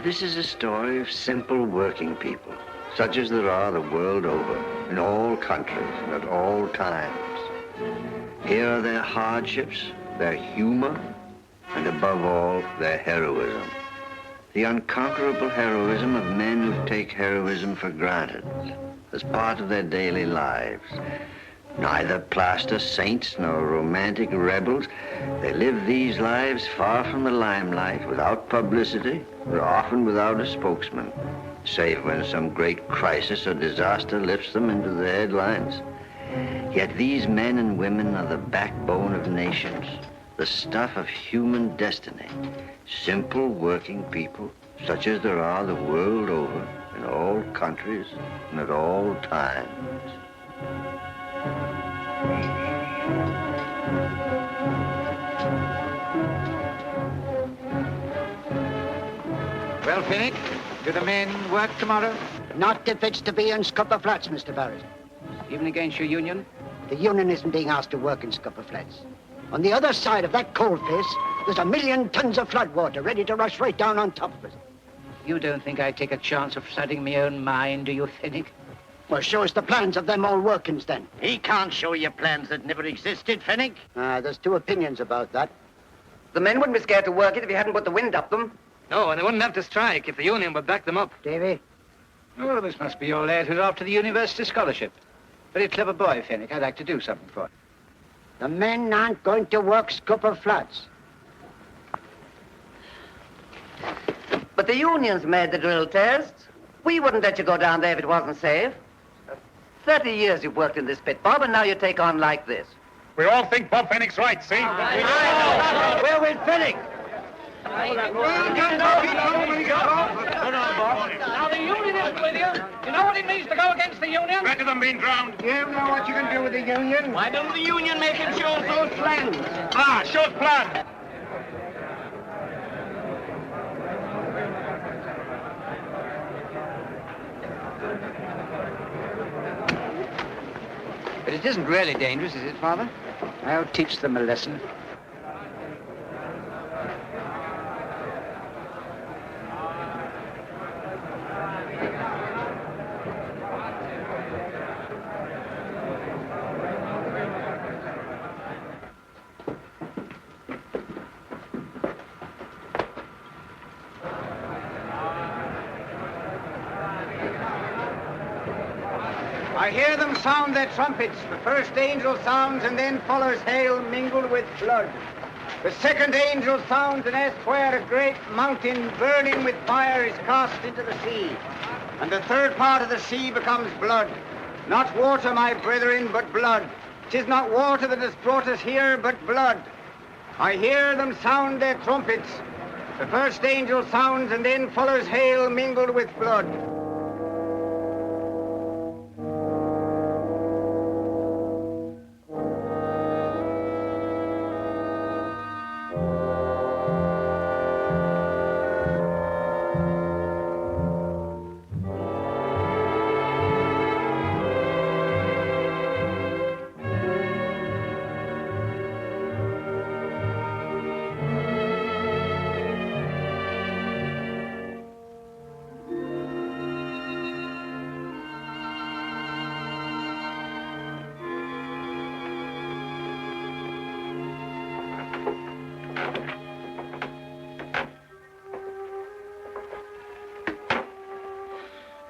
This is a story of simple working people, such as there are the world over, in all countries and at all times. Here are their hardships, their humor, and above all, their heroism. The unconquerable heroism of men who take heroism for granted, as part of their daily lives. Neither plaster saints nor romantic rebels, they live these lives far from the limelight, without publicity, or often without a spokesman, save when some great crisis or disaster lifts them into the headlines. Yet these men and women are the backbone of nations, the stuff of human destiny, simple working people, such as there are the world over, in all countries and at all times. Well, Fenwick, do the men work tomorrow? Not if it's to be in Scupper Flats, Mr. Barrett. Even against your union? The union isn't being asked to work in Scupper Flats. On the other side of that coal face, there's 1,000,000 tons of flood water ready to rush right down on top of it. You don't think I'd take a chance of studying my own mind, do you, Fenwick? Well, show us the plans of them old workings, then. He can't show you plans that never existed, Fenwick. There's two opinions about that. The men wouldn't be scared to work it if you hadn't put the wind up them. No, and they wouldn't have to strike if the union would back them up. Davey? Oh, this must be your lad who's off to the university scholarship. Very clever boy, Fenwick. I'd like to do something for him. The men aren't going to work Scupper Flats. But the unions made the drill tests. We wouldn't let you go down there if it wasn't safe. 30 years you've worked in this pit, Bob, and now you take on like this. We all think Bob Fenwick's right, see? Where will Fenwick? Now, the union isn't with you. You know what it means to go against the union? Better than being drowned. You know what you can do with the union? Why don't the union make him show us those plans? Ah, short plan. But it isn't really dangerous, is it, Father? I'll teach them a lesson. I hear them sound their trumpets. The first angel sounds and then follows hail mingled with blood. The second angel sounds and as where a great mountain burning with fire is cast into the sea. And the third part of the sea becomes blood. Not water, my brethren, but blood. 'Tis not water that has brought us here, but blood. I hear them sound their trumpets. The first angel sounds and then follows hail mingled with blood.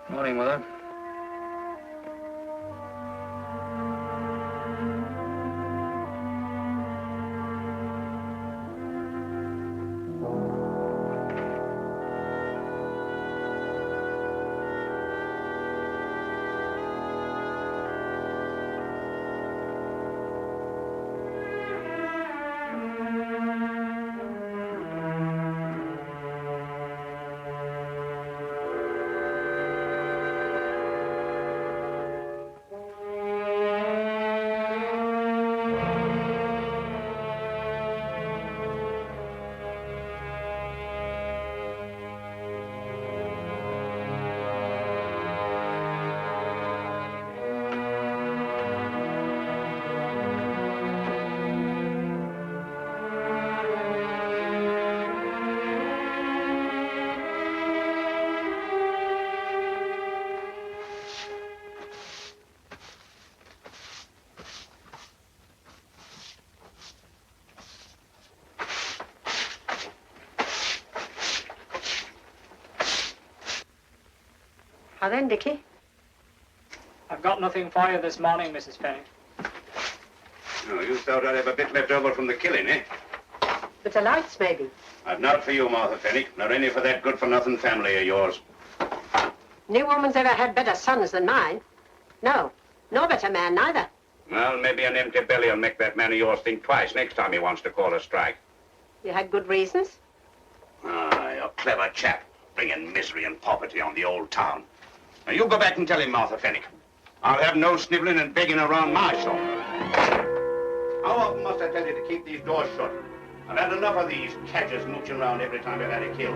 Morning, Mother. How then, Dickie? I've got nothing for you this morning, Mrs. Fenwick. No, you thought I'd have a bit left over from the killing, eh? Bit of lights, maybe. I've not for you, Martha Fenwick, nor any for that good-for-nothing family of yours. No woman's ever had better sons than mine. No better man, neither. Well, maybe an empty belly will make that man of yours think twice next time he wants to call a strike. You had good reasons? Ah, you're a clever chap, bringing misery and poverty on the old town. Now, you go back and tell him, Martha Fenwick. I'll have no sniveling and begging around my shop. How often must I tell you to keep these doors shut? I've had enough of these cadgers mooching around every time I've had a kill.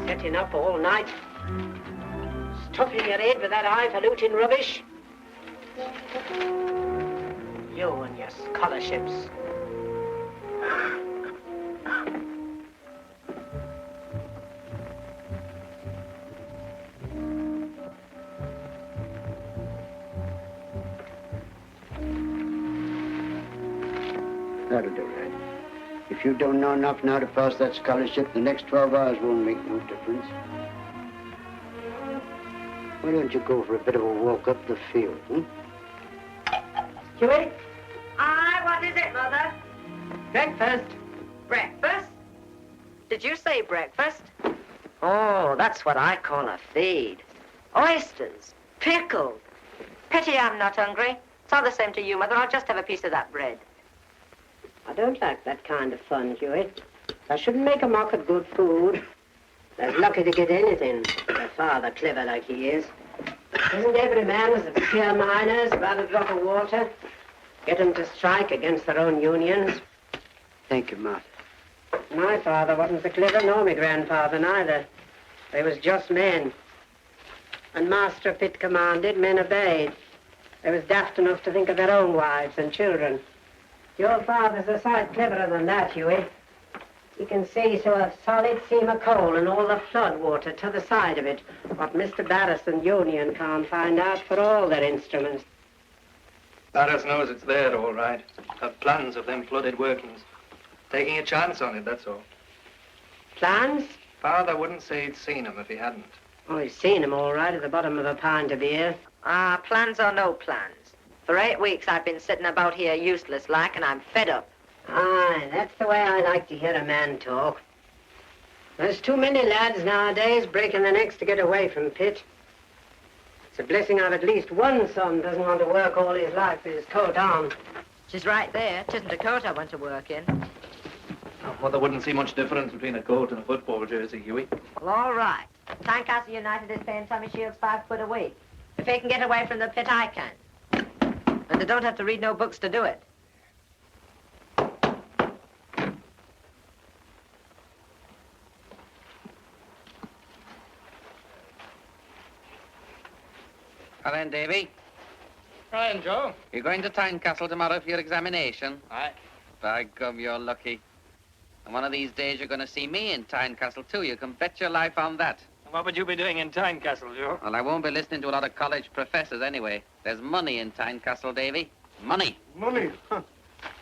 Setting up all night. Stuffing your head with that highfalutin rubbish. You and your scholarships. That'll do, lad. If you don't know enough now to pass that scholarship, the next 12 hours won't make no difference. Why don't you go for a bit of a walk up the field, Huey? Aye, what is it, Mother? Breakfast. Breakfast? Did you say breakfast? Oh, that's what I call a feed. Oysters, pickled. Pity I'm not hungry. It's all the same to you, Mother. I'll just have a piece of that bread. I don't like that kind of fun, Huey. I shouldn't make a mock at good food. They're lucky to get anything. Their father clever like he is. Isn't every man as a pure miners about a drop of water? Get them to strike against their own unions. Thank you, Martha. My father wasn't so clever, nor my grandfather neither. They was just men. And Master Pitt commanded, men obeyed. They was daft enough to think of their own wives and children. Your father's a sight cleverer than that, Huey. He can see to a solid seam of coal and all the flood water to the side of it, what Mr. Barris and Union can't find out for all their instruments. Barris knows it's there, all right. Have plans of them flooded workings. Taking a chance on it, that's all. Plans? Father wouldn't say he'd seen 'em if he hadn't. Oh, he's seen 'em all right at the bottom of a pint of beer. Ah, plans or no plans. For 8 weeks I've been sitting about here useless like, and I'm fed up. Aye, that's the way I like to hear a man talk. There's too many lads nowadays breaking their necks to get away from Pitt. It's a blessing I've at least one son doesn't want to work all his life with his coat on. She's right there. 'Tisn't a coat I want to work in. Mother wouldn't see much difference between a coat and a football jersey, Huey. Well, all right. Tynecastle United is paying Tommy Shields £5 a week. If he can get away from the pit, I can. And they don't have to read no books to do it. Well then, Davey, Ryan, Joe. you're going to Tynecastle tomorrow for your examination. Aye. By gum, you're lucky. And one of these days you're going to see me in Tynecastle too. You can bet your life on that. What would you be doing in Tynecastle, Joe? Well, I won't be listening to a lot of college professors anyway. There's money in Tynecastle, Davey. Money. Money? Huh.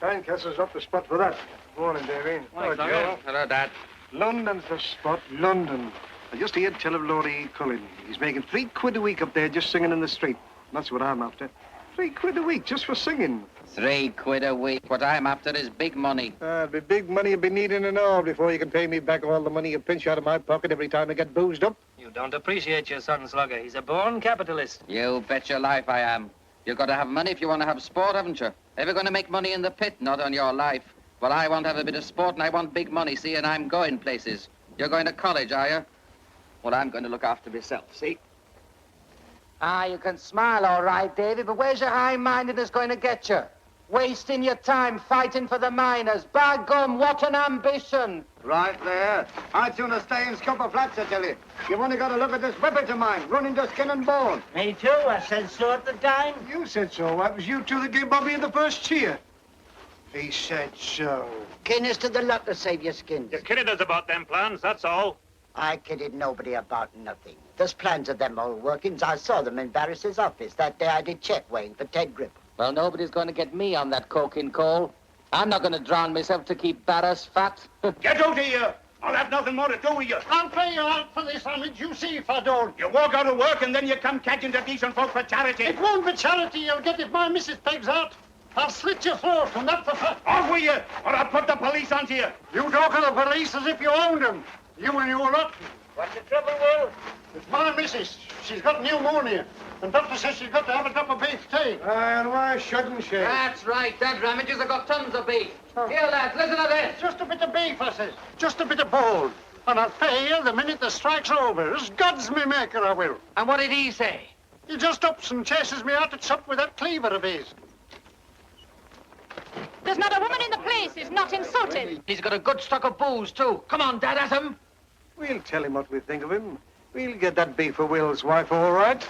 Tynecastle's up the spot for that. Morning, Davey. Morning, Hello, Joe. Hello, Dad. London's the spot, London. I just heard tell of Lord E. Cullen. He's making £3 a week up there just singing in the street. That's what I'm after. £3 a week just for singing. £3 a week. What I'm after is big money. It'll be big money you'll be needing and all before you can pay me back all the money you pinch out of my pocket every time I get boozed up. You don't appreciate your son, Slugger. He's a born capitalist. You bet your life I am. You've got to have money if you want to have sport, haven't you? If you're going to make money in the pit, not on your life. Well, I want to have a bit of sport and I want big money, see, and I'm going places. You're going to college, are you? Well, I'm going to look after myself, see? Ah, you can smile all right, Davy, but where's your high-mindedness going to get you? Wasting your time fighting for the miners. By gum, what an ambition! Right there. I'd sooner stay in Scupper Flats, I tell you. You've only got to look at this whippet of mine, running to skin and bone. Me too, I said so at the time. You said so. It was you two that gave Bobby the first cheer. He said so. Guinness to the lot to save your skins. You kidded us about them plans, that's all. I kidded nobody about nothing. There's plans of them old workings. I saw them in Barris's office that day I did check weighing for Ted Gripple. Well, nobody's going to get me on that coking coal. I'm not going to drown myself to keep Barras fat. Get out of here! I'll have nothing more to do with you. I'll pay you out for this homage, you see if I don't. You walk out of work and then you come catching the decent folk for charity. It won't be charity you'll get if my missus pegs out. I'll slit your throat, and that's the fact. Off with you, or I'll put the police onto you. You talk of the police as if you owned them. You and your lot. What's the trouble, Will? It's my missus. She's got pneumonia. And doctor says she's got to have a cup of beef tea. And why shouldn't she? That's right. That Ramages have got tons of beef. Here, lads, listen to this. Just a bit of beef, I says. Just a bit of bone. And I'll pay you the minute the strike's over. As God's me maker, I will. And what did he say? He just ups and chases me out to chop with that cleaver of his. There's not a woman in the place who's not insulted. He's got a good stock of booze, too. Come on, Dad, at him. We'll tell him what we think of him. We'll get that beef for Will's wife, all right.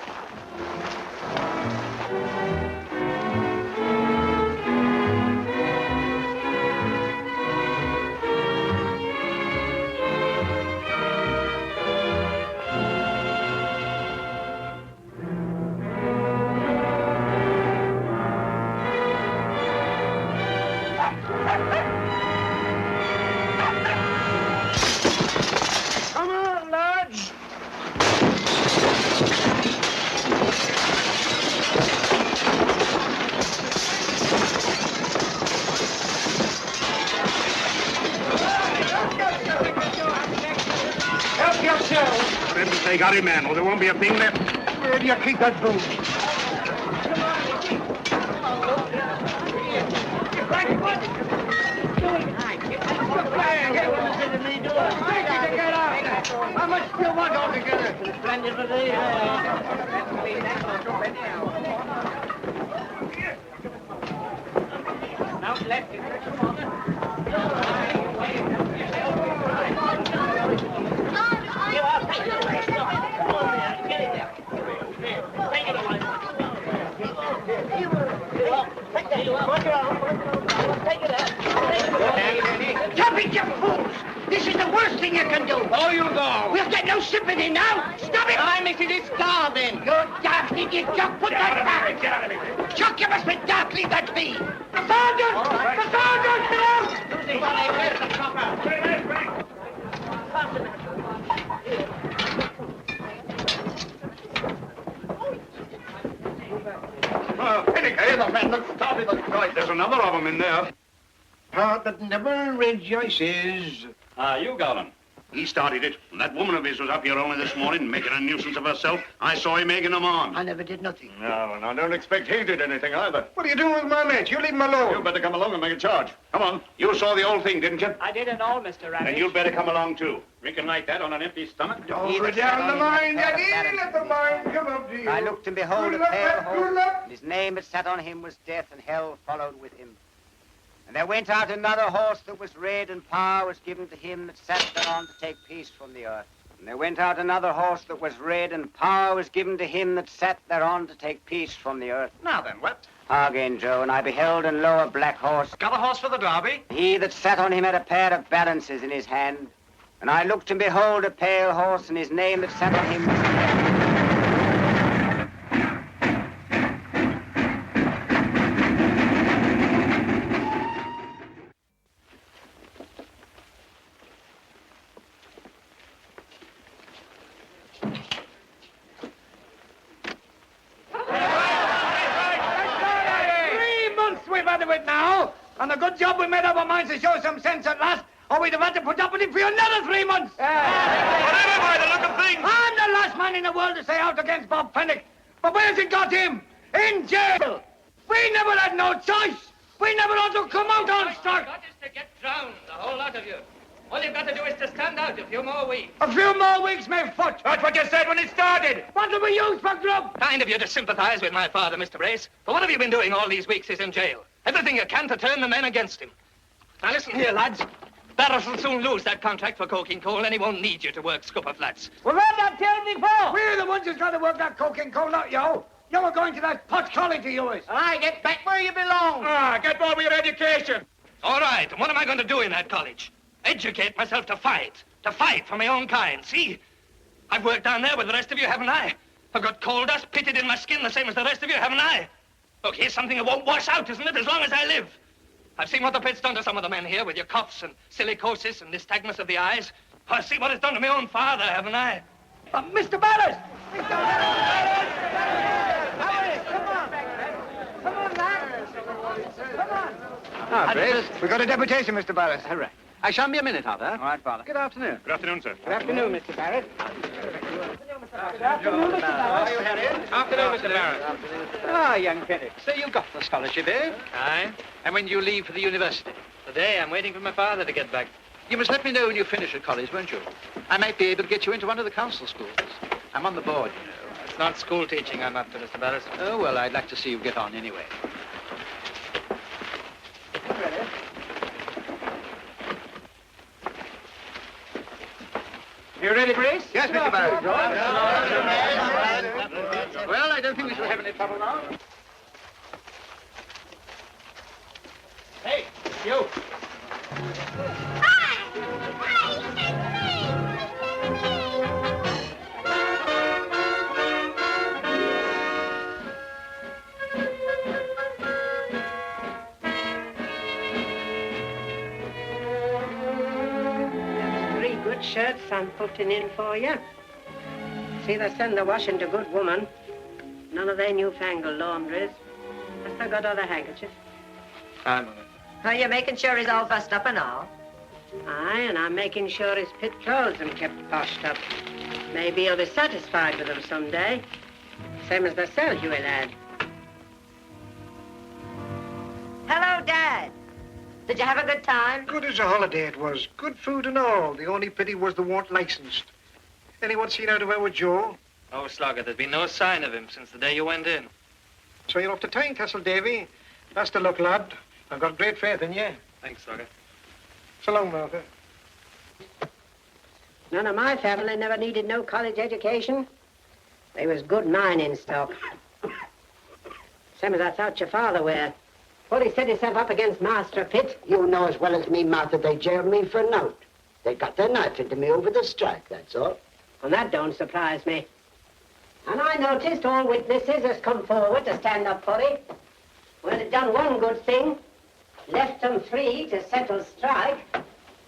Come on, lads. Help yourselves. For heaven's sake, hurry, man, or there won't be a thing left. Where do you keep that booze? How much do you want altogether? Splendid for thee. Now left Stop it, you fools! This is the worst thing you can do. Oh, you go. We'll get no sympathy now. Stop it! I'm Mrs. This car, then. You daft idiot, Chuck, put that back! Get out of here. Chuck, you must be daft, leave that be! The sergeant! The sergeant, get Oh, Penny, the man looks starving. Right, there's another of them in there. Heart that never rejoices. You got him. He started it. And that woman of his was up here only this morning, making a nuisance of herself. I saw him egging them on. I never did nothing. No, and I don't expect he did anything either. What are you doing with my mate? You leave him alone. You better come along and make a charge. Come on. You saw the old thing, didn't you? I didn't all, Mr. Rabbit. Then you'd better come along, too. Drinking like that on an empty stomach? Don't go down the mine, Daddy. Let the mine come up to you. I looked and behold Good a luck, pale lad, good horse, luck. and his name that sat on him was Death, and hell followed with him. And there went out another horse that was red, and power was given to him that sat thereon to take peace from the earth. And there went out another horse that was red, and power was given to him that sat thereon to take peace from the earth. Now then, what? Again, Joe, and I beheld and lo, a black horse. Got a horse for the derby? He that sat on him had a pair of balances in his hand. And I looked and behold a pale horse, and his name that sat on him was... And a good job we made up our minds to show some sense at last, or we'd have had to put up with it for another 3 months. Whatever by the look of things. I'm the last man in the world to say out against Bob Fenwick. But where's it got him? In jail. We never had no choice. We never ought to come out on strike. Got is to get drowned, the whole lot of you. All you've got to do is to stand out a few more weeks. A few more weeks, my foot. That's what you said when it started. What do we use for grub? Kind of you to sympathize with my father, Mr. Brace. But what have you been doing all these weeks he's in jail? Everything you can to turn the men against him. Now listen here, lads. Barras will soon lose that contract for coking coal, and he won't need you to work scupper flats. Well, what that tell me for? We're the ones who's got to work that coking coal, not you. You were going to that pot college of yours. I get back where you belong. Get on with your education. All right, and what am I going to do in that college? Educate myself to fight for my own kind, see? I've worked down there with the rest of you, haven't I? I've got coal dust pitted in my skin the same as the rest of you, haven't I? Look, here's something that won't wash out, isn't it, as long as I live? I've seen what the pit's done to some of the men here with your coughs and silicosis and nystagmus of the eyes. I'll see what it's done to my own father, haven't I? Mr. Barrett! Mr. Barrett! Come on! Come on, lad! Come on! Ah, Brace, we got a deputation, Mr. Barrett. All right. I shan't be a minute, Arthur. All right, Father. Good afternoon. Good afternoon, sir. Good afternoon, Mr. Barrett. Good afternoon, Mr. Barrett. How are you, Harriet? Afternoon, Mr. Barrett. Ah, young Fenwick. So you got the scholarship, eh? Aye. And when do you leave for the university? Today, I'm waiting for my father to get back. You must let me know when you finish at college, won't you? I might be able to get you into one of the council schools. I'm on the board, you know. It's not school teaching I'm after, Mr. Barrett. Oh, well, I'd like to see you get on anyway. You ready, Brace? Yes, Mr. Barrett. Well, I don't think we shall have any trouble now. Hey, you. Three good shirts I'm putting in for you. See, they send the washing to good woman. None of their newfangled laundries. I still got other handkerchiefs. Aye, Mother. Are you making sure he's all fussed up and all? Aye, and I'm making sure his pit clothes are kept poshed up. Maybe he'll be satisfied with them someday. Same as thyself, Huey lad. Hello, Dad. Did you have a good time? Good as a holiday it was. Good food and all. The only pity was they weren't licensed. Anyone seen out of her with Joe? Oh, Slogger, there's been no sign of him since the day you went in. So you're off to Tynecastle, Davy. That's the luck, lad. I've got great faith in you. Thanks, Slogger. So long, Martha. None of my family never needed no college education. They was good mining stock. Same as I thought your father were. Well, he set himself up against Master Pitt. You know as well as me, Martha, they jailed me for a note. They got their knife into me over the strike, that's all. And that don't surprise me. And I noticed all witnesses has come forward to stand up for it. Well, it done one good thing. Left them free to settle strike.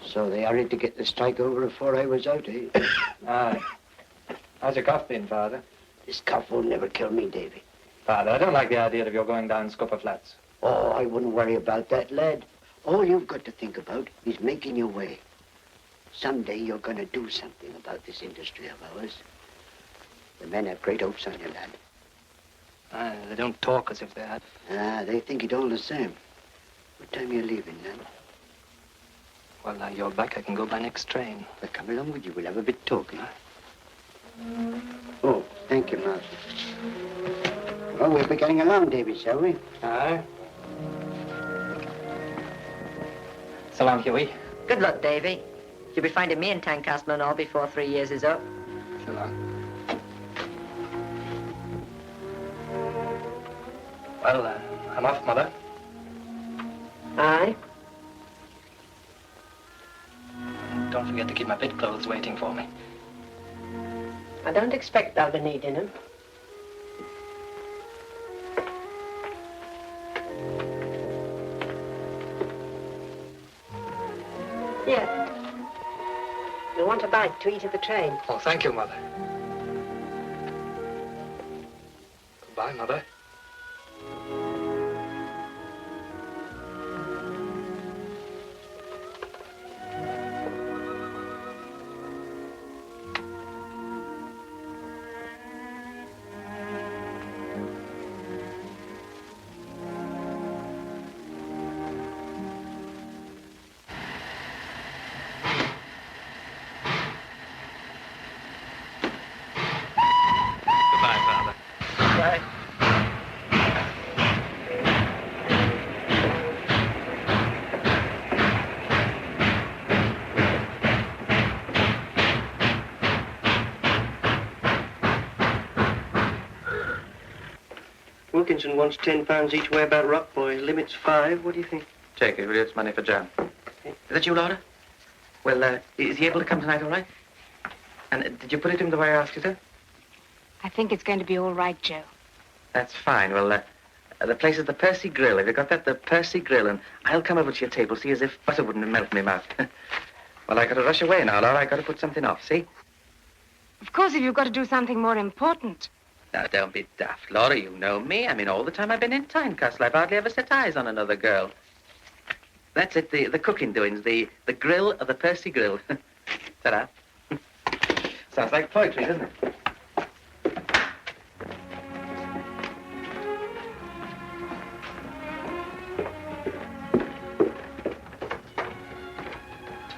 So they hurried to get the strike over before I was out, eh? Aye. How's your cough been, Father? This cough will never kill me, Davy. Father, I don't like the idea of your going down Scupper Flats. Oh, I wouldn't worry about that, lad. All you've got to think about is making your way. Someday you're going to do something about this industry of ours. The men have great hopes on you, lad. Aye, they don't talk as if they had. Ah, they think it all the same. What time are you leaving, lad? Well, now you're back. I can go by next train. Well, come along with you. We'll have a bit talking. Oh, thank you, Martha. Well, we'll be getting along, Davy, shall we? Aye. So long, Huey. Good luck, Davy. You'll be finding me in Tynecastle and all before 3 years is up. So long. Well, I'm off, Mother. Aye. Don't forget to keep my pit clothes waiting for me. I don't expect they'll be needing them. Here. You want a bite to eat at the train? Oh, thank you, Mother. Goodbye, Mother. Wilkinson wants £10 each way about Rock Boy. Limit's 5. What do you think? Take it, will you? It's money for jam. Okay. Is that you, Laura? Well, is he able to come tonight, all right? And did you put it to him the way I asked you to? I think it's going to be all right, Joe. That's fine. Well, The place is the Percy Grill. Have you got that? The Percy Grill. And I'll come over to your table, see, as if butter wouldn't melt in my mouth. Well, I got to rush away now, Laura. I got to put something off, see? Of course, if you've got to do something more important. Now, don't be daft, Laura. You know me. I mean, all the time I've been in Tynecastle, I've hardly ever set eyes on another girl. That's it, the cooking doings, the grill of the Percy Grill. Ta-da. Sounds like poetry, doesn't it?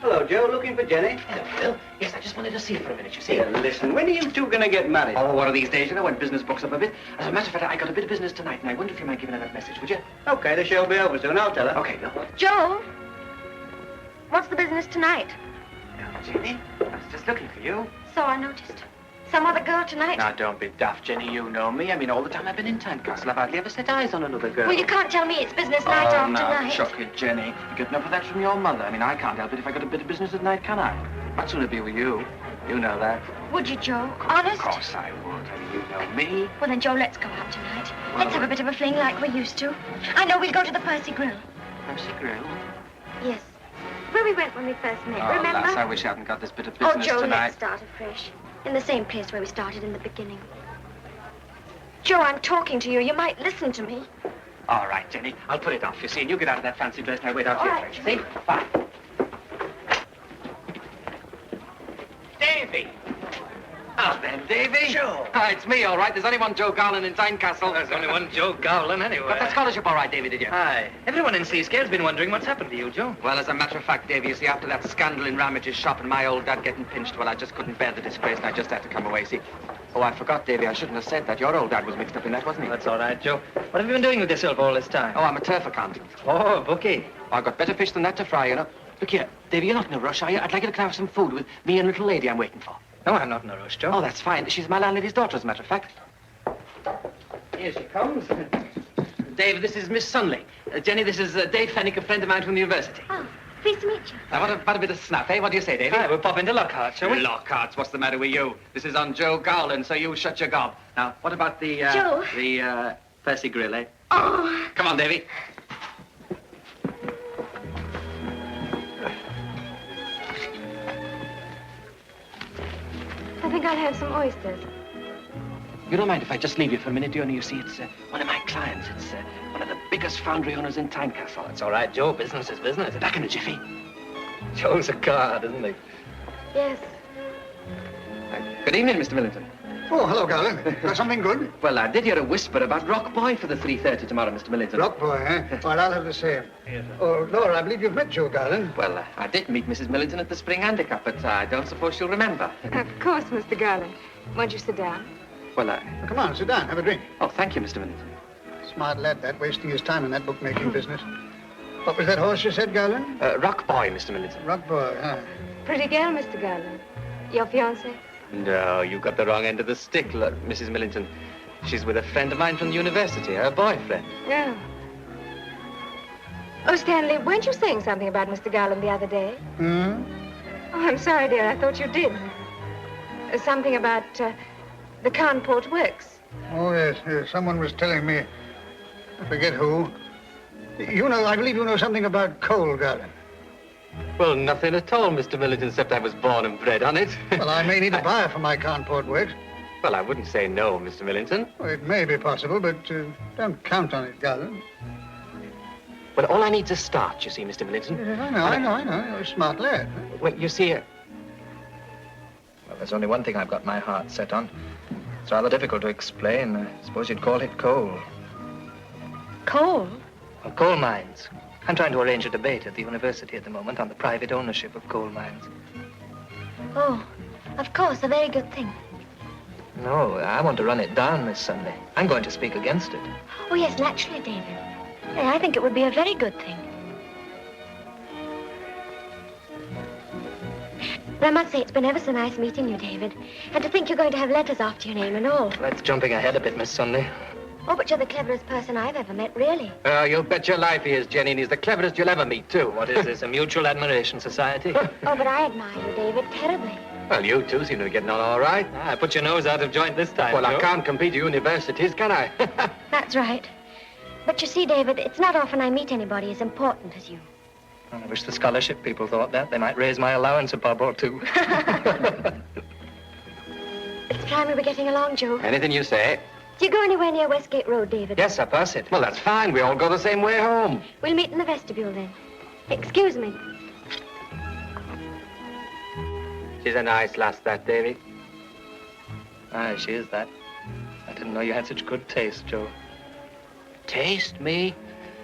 Hello, Joe. Looking for Jenny? Hello, Bill. Yes, I just wanted to see you for a minute, you see. Listen, when are you two going to get married? Oh, one of these days, you know, when business books up a bit. As a matter of fact, I got a bit of business tonight, and I wonder if you might give her that message, would you? Okay, the show'll be over soon. I'll tell her. Okay, Bill. Joe, what's the business tonight? Jenny, I was just looking for you. So I noticed. Some other girl tonight? Now, don't be daft, Jenny. You know me. I mean, all the time I've been in Tynecastle, I've hardly ever set eyes on another girl. Well, you can't tell me it's business night after night. Chuck it, Jenny. You're getting up with that from your mother. I mean, I can't help it if I got a bit of business at night, can I? I'd sooner be with you. You know that. Would you, Joe? Honest? Of course I would. I mean, you know me. Well, then, Joe, let's go out tonight. Let's have a bit of a fling like we used to. I know we'll go to the Percy Grill. Percy Grill? Yes. Where we went when we first met, Oh, remember? lass, I wish I hadn't got this bit of business Joe, tonight. let's start afresh. In the same place where we started in the beginning. Joe, I'm talking to you. You might listen to me. All right, Jenny. I'll put it off, you see, and you get out of that fancy dress and I'll wait out here. right. See? Bye. Davey! Oh, then, Davey. Joe. Hi, it's me, all right. There's only one Joe Garland in Tynecastle. There's only one Joe Garland anyway. Got that scholarship all right, Davey, did you? Hi. Everyone in Seascale's been wondering what's happened to you, Joe. Well, as a matter of fact, Davey, you see, after that scandal in Ramage's shop and my old dad getting pinched, well, I just couldn't bear the disgrace and I just had to come away, see. Oh, I forgot, Davey. I shouldn't have said that. Your old dad was mixed up in that, wasn't he? That's all right, Joe. What have you been doing with yourself all this time? Oh, I'm a turf accountant. Oh, bookie. I've got better fish than that to fry, you know. Look here, Davey, you're not in a rush, are you? I'd like you to come have some food with me and a little lady I'm waiting for. No, I'm not in a rush, Joe. Oh, that's fine. She's my landlady's daughter, as a matter of fact. Here she comes. Dave, this is Miss Sunley. Jenny, this is Dave Fenwick, a friend of mine from the university. Oh, pleased to meet you. Now, what a bit of snap, eh? What do you say, Davey? Hi, we'll pop into Lockhart, shall we? Lockhart's, what's the matter with you? This is on Joe Garland, so you shut your gob. Now, what about the, Joe? The, Percy Grill, eh? Oh. Come on, Davey. I think I'll have some oysters. You don't mind if I just leave you for a minute, do you? You see, it's one of my clients. It's one of the biggest foundry owners in Tynecastle. It's all right, Joe. Business is business. Back in a jiffy. Joe's a card, isn't he? Yes. Good evening, Mr. Millington. Oh, hello, Garland. Got something good? Well, I did hear a whisper about Rock Boy for the 3:30 tomorrow, Mr. Millington. Rock boy, eh? Well, I'll have the same. Yes, Oh, Laura, I believe you've met Joe Garland. Well, I did meet Mrs. Millington at the Spring Handicap, but I don't suppose she'll remember. Of course, Mr. Garland. Won't you sit down? Well, Oh, come on, sit down. Have a drink. Oh, thank you, Mr. Millington. Smart lad, that, wasting his time in that bookmaking business. What was that horse you said, Garland? Rock Boy, Mr. Millington. Rock boy, huh? Pretty girl, Mr. Garland. Your fiancée? No, you got the wrong end of the stick, Mrs. Millington. She's with a friend of mine from the university, her boyfriend. No. Oh, Stanley, weren't you saying something about Mr. Garland the other day? Hmm? Oh, I'm sorry, dear. I thought you did. Something about the Cawnport Works. Oh, yes, yes. Someone was telling me. I forget who. You know, I believe you know something about coal, Garland. Well, nothing at all, Mr. Millington, except I was born and bred on it. Well, I may need a buyer for my Cawnport Works. Well, I wouldn't say no, Mr. Millington. Well, it may be possible, but don't count on it, Garland. Well, all I need's a start, you see, Mr. Millington. Yes, I know. You're a smart lad. Well, you see... Well, there's only one thing I've got my heart set on. It's rather difficult to explain. I suppose you'd call it coal. Coal? Well, coal mines. I'm trying to arrange a debate at the university at the moment on the private ownership of coal mines. Oh, of course, a very good thing. No, I want to run it down this Sunday. I'm going to speak against it. Oh, yes, naturally, David. I think it would be a very good thing. But I must say, it's been ever so nice meeting you, David. And to think you're going to have letters after your name and all. That's jumping ahead a bit, Miss Sunday. Oh, but you're the cleverest person I've ever met, really. You bet your life he is, Jenny, and he's the cleverest you'll ever meet, too. What is this, a mutual admiration society? Oh, but I admire you, David, terribly. Well, you two seem to be getting on all right. I put your nose out of joint this time, Well, I Joe. can't compete at universities, can I? That's right. But you see, David, it's not often I meet anybody as important as you. I wish the scholarship people thought that. They might raise my allowance a bob or two. It's time we were getting along, Joe. Anything you say. Do you go anywhere near Westgate Road, David? Yes, I pass it. Well, that's fine. We all go the same way home. We'll meet in the vestibule then. Excuse me. She's a nice lass, that, Davy. Aye, she is that. I didn't know you had such good taste, Joe. Taste, me?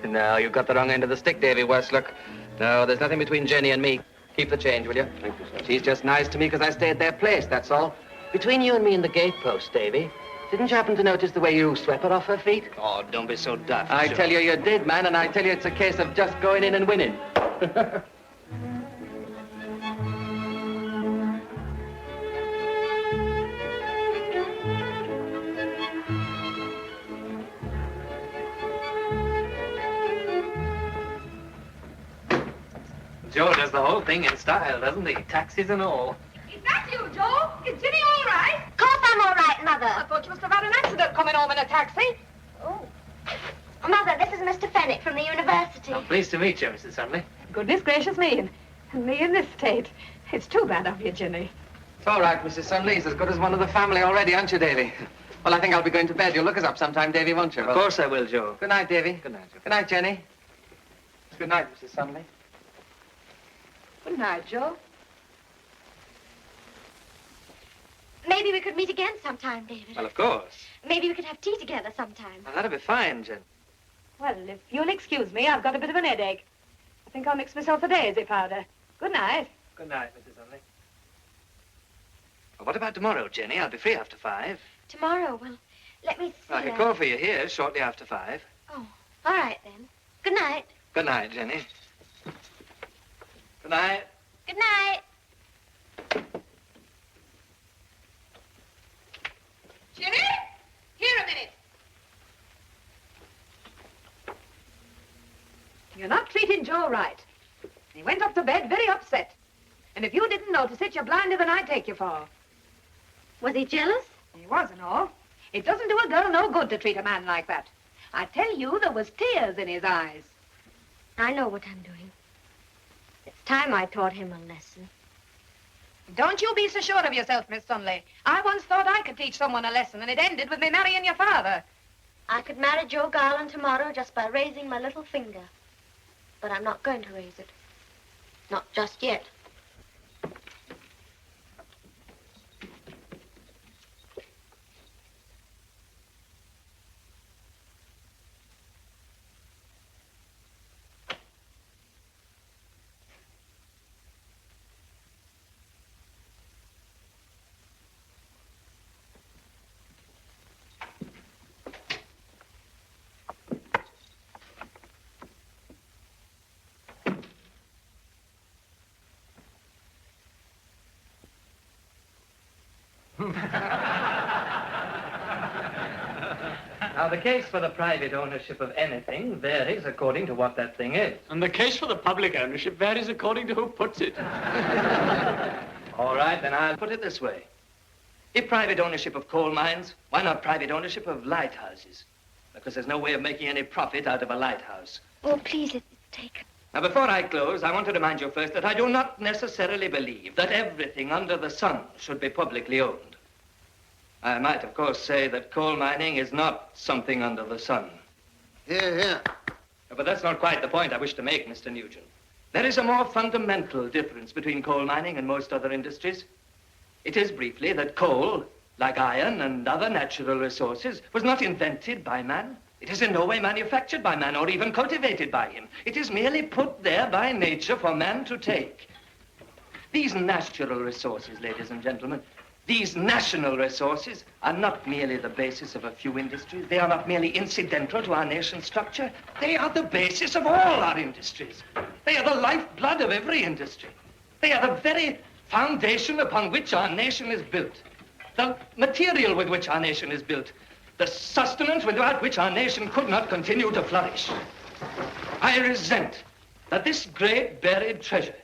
No, you've got the wrong end of the stick, Davy Westlook. No, there's nothing between Jenny and me. Keep the change, will you? Thank you, sir. She's just nice to me because I stayed their place, that's all. Between you and me and the gatepost, Davy, didn't you happen to notice the way you swept her off her feet? Oh, don't be so daft, I Joe. tell you, you did, man, and I tell you it's a case of just going in and winning. Joe does the whole thing in style, doesn't he? Taxis and all. Is that you, Joe? Is Ginny all right? Of course I'm all right, Mother. I thought you must have had an accident coming home in a taxi. Oh. Mother, this is Mr. Fenwick from the university. I'm pleased to meet you, Mrs. Sunley. Goodness gracious me, and me in this state. It's too bad of you, Ginny. It's all right, Mrs. Sunley. He's as good as one of the family already, aren't you, Davy? Well, I think I'll be going to bed. You'll look us up sometime, Davy, won't you? Of course I will, Joe. Good night, Davy. Good night, Joe. Good night, Jenny. Good night, Mrs. Sunley. Good night, Joe. Maybe we could meet again sometime, David. Well, of course. Maybe we could have tea together sometime. Well, that'd be fine, Jen. Well, if you'll excuse me, I've got a bit of an headache. I think I'll mix myself a daisy powder. Good night. Good night, Mrs. Sunley. Well, what about tomorrow, Jenny? I'll be free after 5. Tomorrow? Well, let me see. I can call for you here shortly after 5. Oh, all right then. Good night. Good night, Jenny. Good night. Good night. Ginny? Here a minute. You're not treating Joe right. He went up to bed very upset. And if you didn't notice it, you're blinder than I take you for. Was he jealous? He was and all. It doesn't do a girl no good to treat a man like that. I tell you, there was tears in his eyes. I know what I'm doing. It's time I taught him a lesson. Don't you be so sure of yourself, Miss Sunley. I once thought I could teach someone a lesson, and it ended with me marrying your father. I could marry Joe Garland tomorrow just by raising my little finger. But I'm not going to raise it. Not just yet. Now, the case for the private ownership of anything varies according to what that thing is. And the case for the public ownership varies according to who puts it. All right, then I'll put it this way. If private ownership of coal mines, why not private ownership of lighthouses? Because there's no way of making any profit out of a lighthouse. Oh, please, it's taken. Now, before I close, I want to remind you first that I do not necessarily believe that everything under the sun should be publicly owned. I might, of course, say that coal mining is not something under the sun. Here. But that's not quite the point I wish to make, Mr. Nugent. There is a more fundamental difference between coal mining and most other industries. It is briefly that coal, like iron and other natural resources, was not invented by man. It is in no way manufactured by man or even cultivated by him. It is merely put there by nature for man to take. These natural resources, ladies and gentlemen, these national resources are not merely the basis of a few industries. They are not merely incidental to our nation's structure. They are the basis of all our industries. They are the lifeblood of every industry. They are the very foundation upon which our nation is built. The material with which our nation is built. The sustenance without which our nation could not continue to flourish. I resent that this great buried treasure,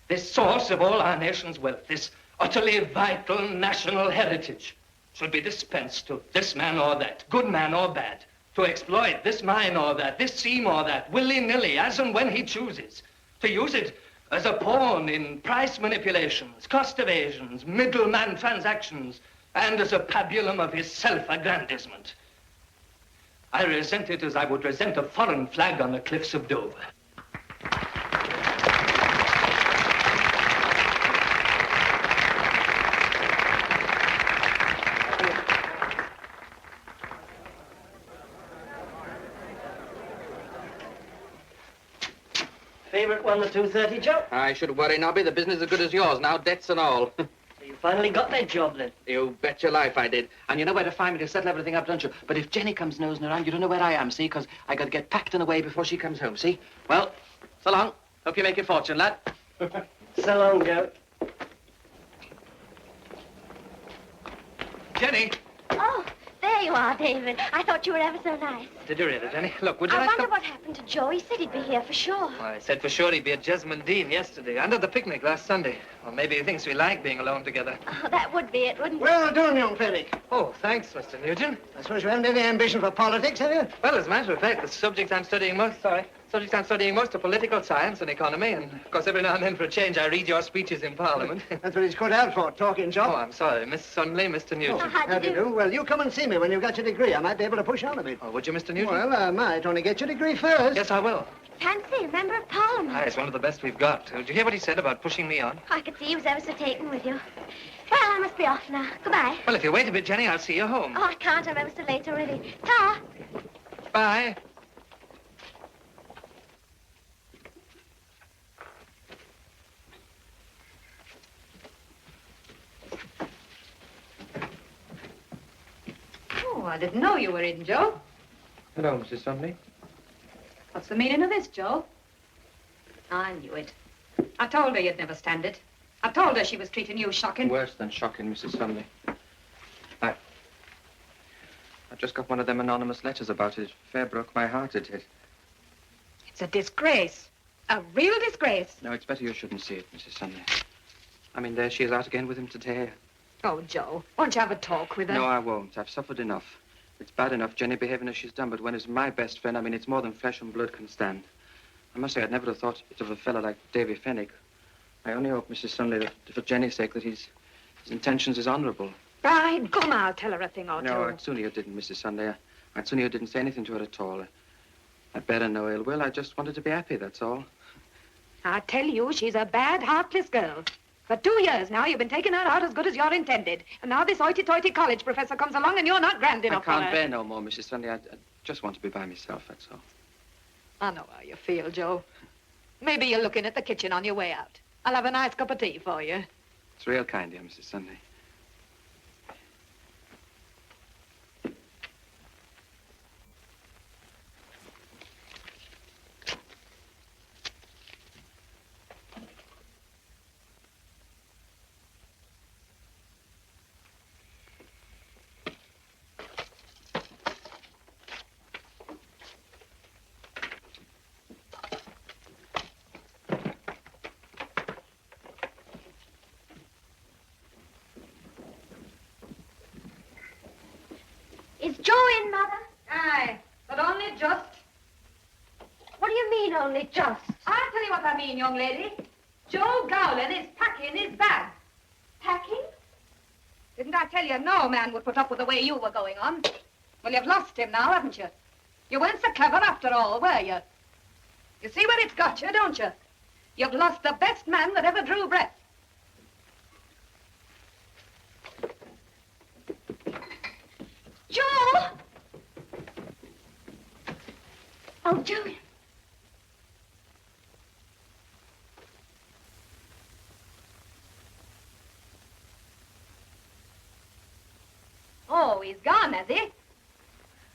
this source of all our nation's wealth, this utterly vital national heritage, should be dispensed to this man or that, good man or bad, To exploit this mine or that, this seam or that, willy-nilly, as and when he chooses. To use it as a pawn in price manipulations, cost evasions, middleman transactions, and as a pabulum of his self-aggrandizement. I resent it as I would resent a foreign flag on the cliffs of Dover. Favourite one, the 2:30 job? I should worry, Nobby. The business is as good as yours now, debts and all. You finally got that job, then? You bet your life I did. And you know where to find me to settle everything up, don't you? But if Jenny comes nosing around, you don't know where I am, see? Because I got to get packed and away before she comes home, see? Well, so long. Hope you make your fortune, lad. So long, Joe. Jenny! Oh, there you are, David. I thought you were ever so nice. Did you really, Jenny? Look, would you I like wonder to... what happened to Joe. He said he'd be here for sure. Well, I said for sure he'd be at Jesmond Dean yesterday, under the picnic last Sunday. Or maybe he thinks we like being alone together. Oh, that would be it, wouldn't it? Well done, young Fenwick. Oh, thanks, Mr. Nugent. I suppose you haven't any ambition for politics, have you? Well, as a matter of fact, the subjects I'm studying most are political science and economy, and of course every now and then for a change I read your speeches in Parliament. That's what he's cut out for, talking job. Oh, I'm sorry, Miss Sunley, Mr. Nugent. How do you do? Well, you come and see me when you've got your degree. I might be able to push on a bit. Oh, would you, Mr. Nugent? Well, I might. Only get your degree first. Yes, I will. Fancy, member of Parliament. Ah, it's one of the best we've got. Did you hear what he said about pushing me on? I could see he was ever so taken with you. Well, I must be off now. Goodbye. Well, if you wait a bit, Jenny, I'll see you home. Oh, I can't. I'm ever so late already. Ta. Bye. Oh, I didn't know you were in, Joe. Hello, Mrs. Sunley. What's the meaning of this, Joe? I knew it. I told her you'd never stand it. I told her she was treating you shocking. Worse than shocking, Mrs. Sunley. I just got one of them anonymous letters about it. It fair broke my heart, it did. It's a disgrace. A real disgrace. No, it's better you shouldn't see it, Mrs. Sunley. I mean, there she is out again with him today. Oh, Joe, won't you have a talk with her? No, I won't. I've suffered enough. It's bad enough, Jenny behaving as she's done, but when it's my best friend, I mean, it's more than flesh and blood can stand. I must say, I'd never have thought it of a fellow like Davey Fenwick. I only hope, Mrs. Sunley, that for Jenny's sake, that his intentions is honourable. Right, come, I'll tell her a thing or two. No, I'd sooner you didn't, Mrs. Sunley. I'd sooner you didn't say anything to her at all. I'd bear her no ill will. I just wanted to be happy, that's all. I tell you, she's a bad, heartless girl. For 2 years now, you've been taking her out as good as you're intended. And now this hoity-toity college professor comes along and you're not grand enough for her. I can't bear no more, Mrs. Sunley. I just want to be by myself, that's all. I know how you feel, Joe. Maybe you're looking at the kitchen on your way out. I'll have a nice cup of tea for you. It's real kind of you, Mrs. Sunley. Is Joe in, Mother? Aye, but only just. What do you mean, only just? I'll tell you what I mean, young lady. Joe Gowland is packing his bag. Packing? Didn't I tell you no man would put up with the way you were going on? Well, you've lost him now, haven't you? You weren't so clever after all, were you? You see where it's got you, don't you? You've lost the best man that ever drew breath. Joe! Oh, Joe. Oh, he's gone, has he?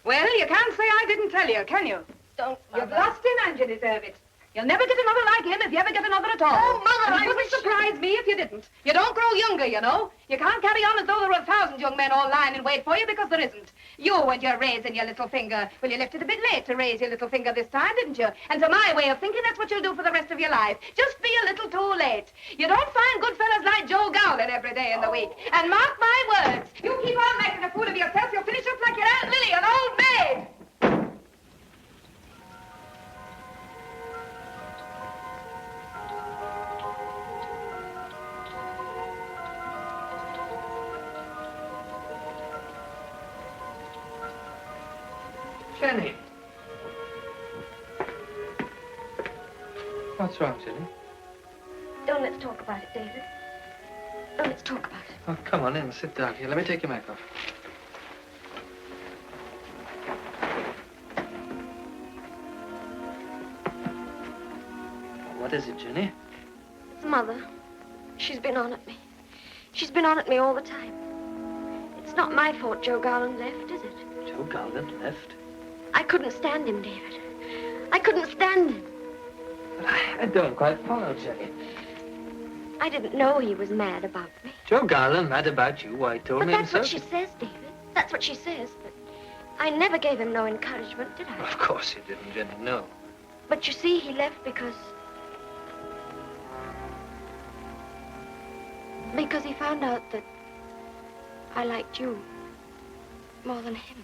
Well, you can't say I didn't tell you, can you? Don't, You've lost him and you deserve it. You'll never get another like him if you ever get another at all. Oh, Mother, And I it wouldn't surprise me if you didn't. You don't grow younger, you know. You can't carry on as though there were 1,000 young men all lying in wait for you because there isn't. You and your raising your little finger. Well, you left it a bit late to raise your little finger this time, didn't you? And to my way of thinking, that's what you'll do for the rest of your life. Just be a little too late. You don't find good fellas like Joe Gowland every day in the week. And mark my words, you keep on making a fool of yourself, you'll finish up like your Aunt Lily, an old maid. Jenny. What's wrong, Jenny? Don't let's talk about it, David. Don't let's talk about it. Oh, come on in. Sit down here. Let me take your mic off. What is it, Jenny? It's Mother. She's been on at me. She's been on at me all the time. It's not my fault Joe Garland left, is it? Joe Garland left? I couldn't stand him, David. I couldn't stand him. But I don't quite follow, Jenny. I didn't know he was mad about me. Joe Garland mad about you? Why, he told But me that's himself. what she says, David. That's what she says. But I never gave him no encouragement, did I? Of course you didn't, Jenny, no. But you see, he left because he found out that I liked you more than him.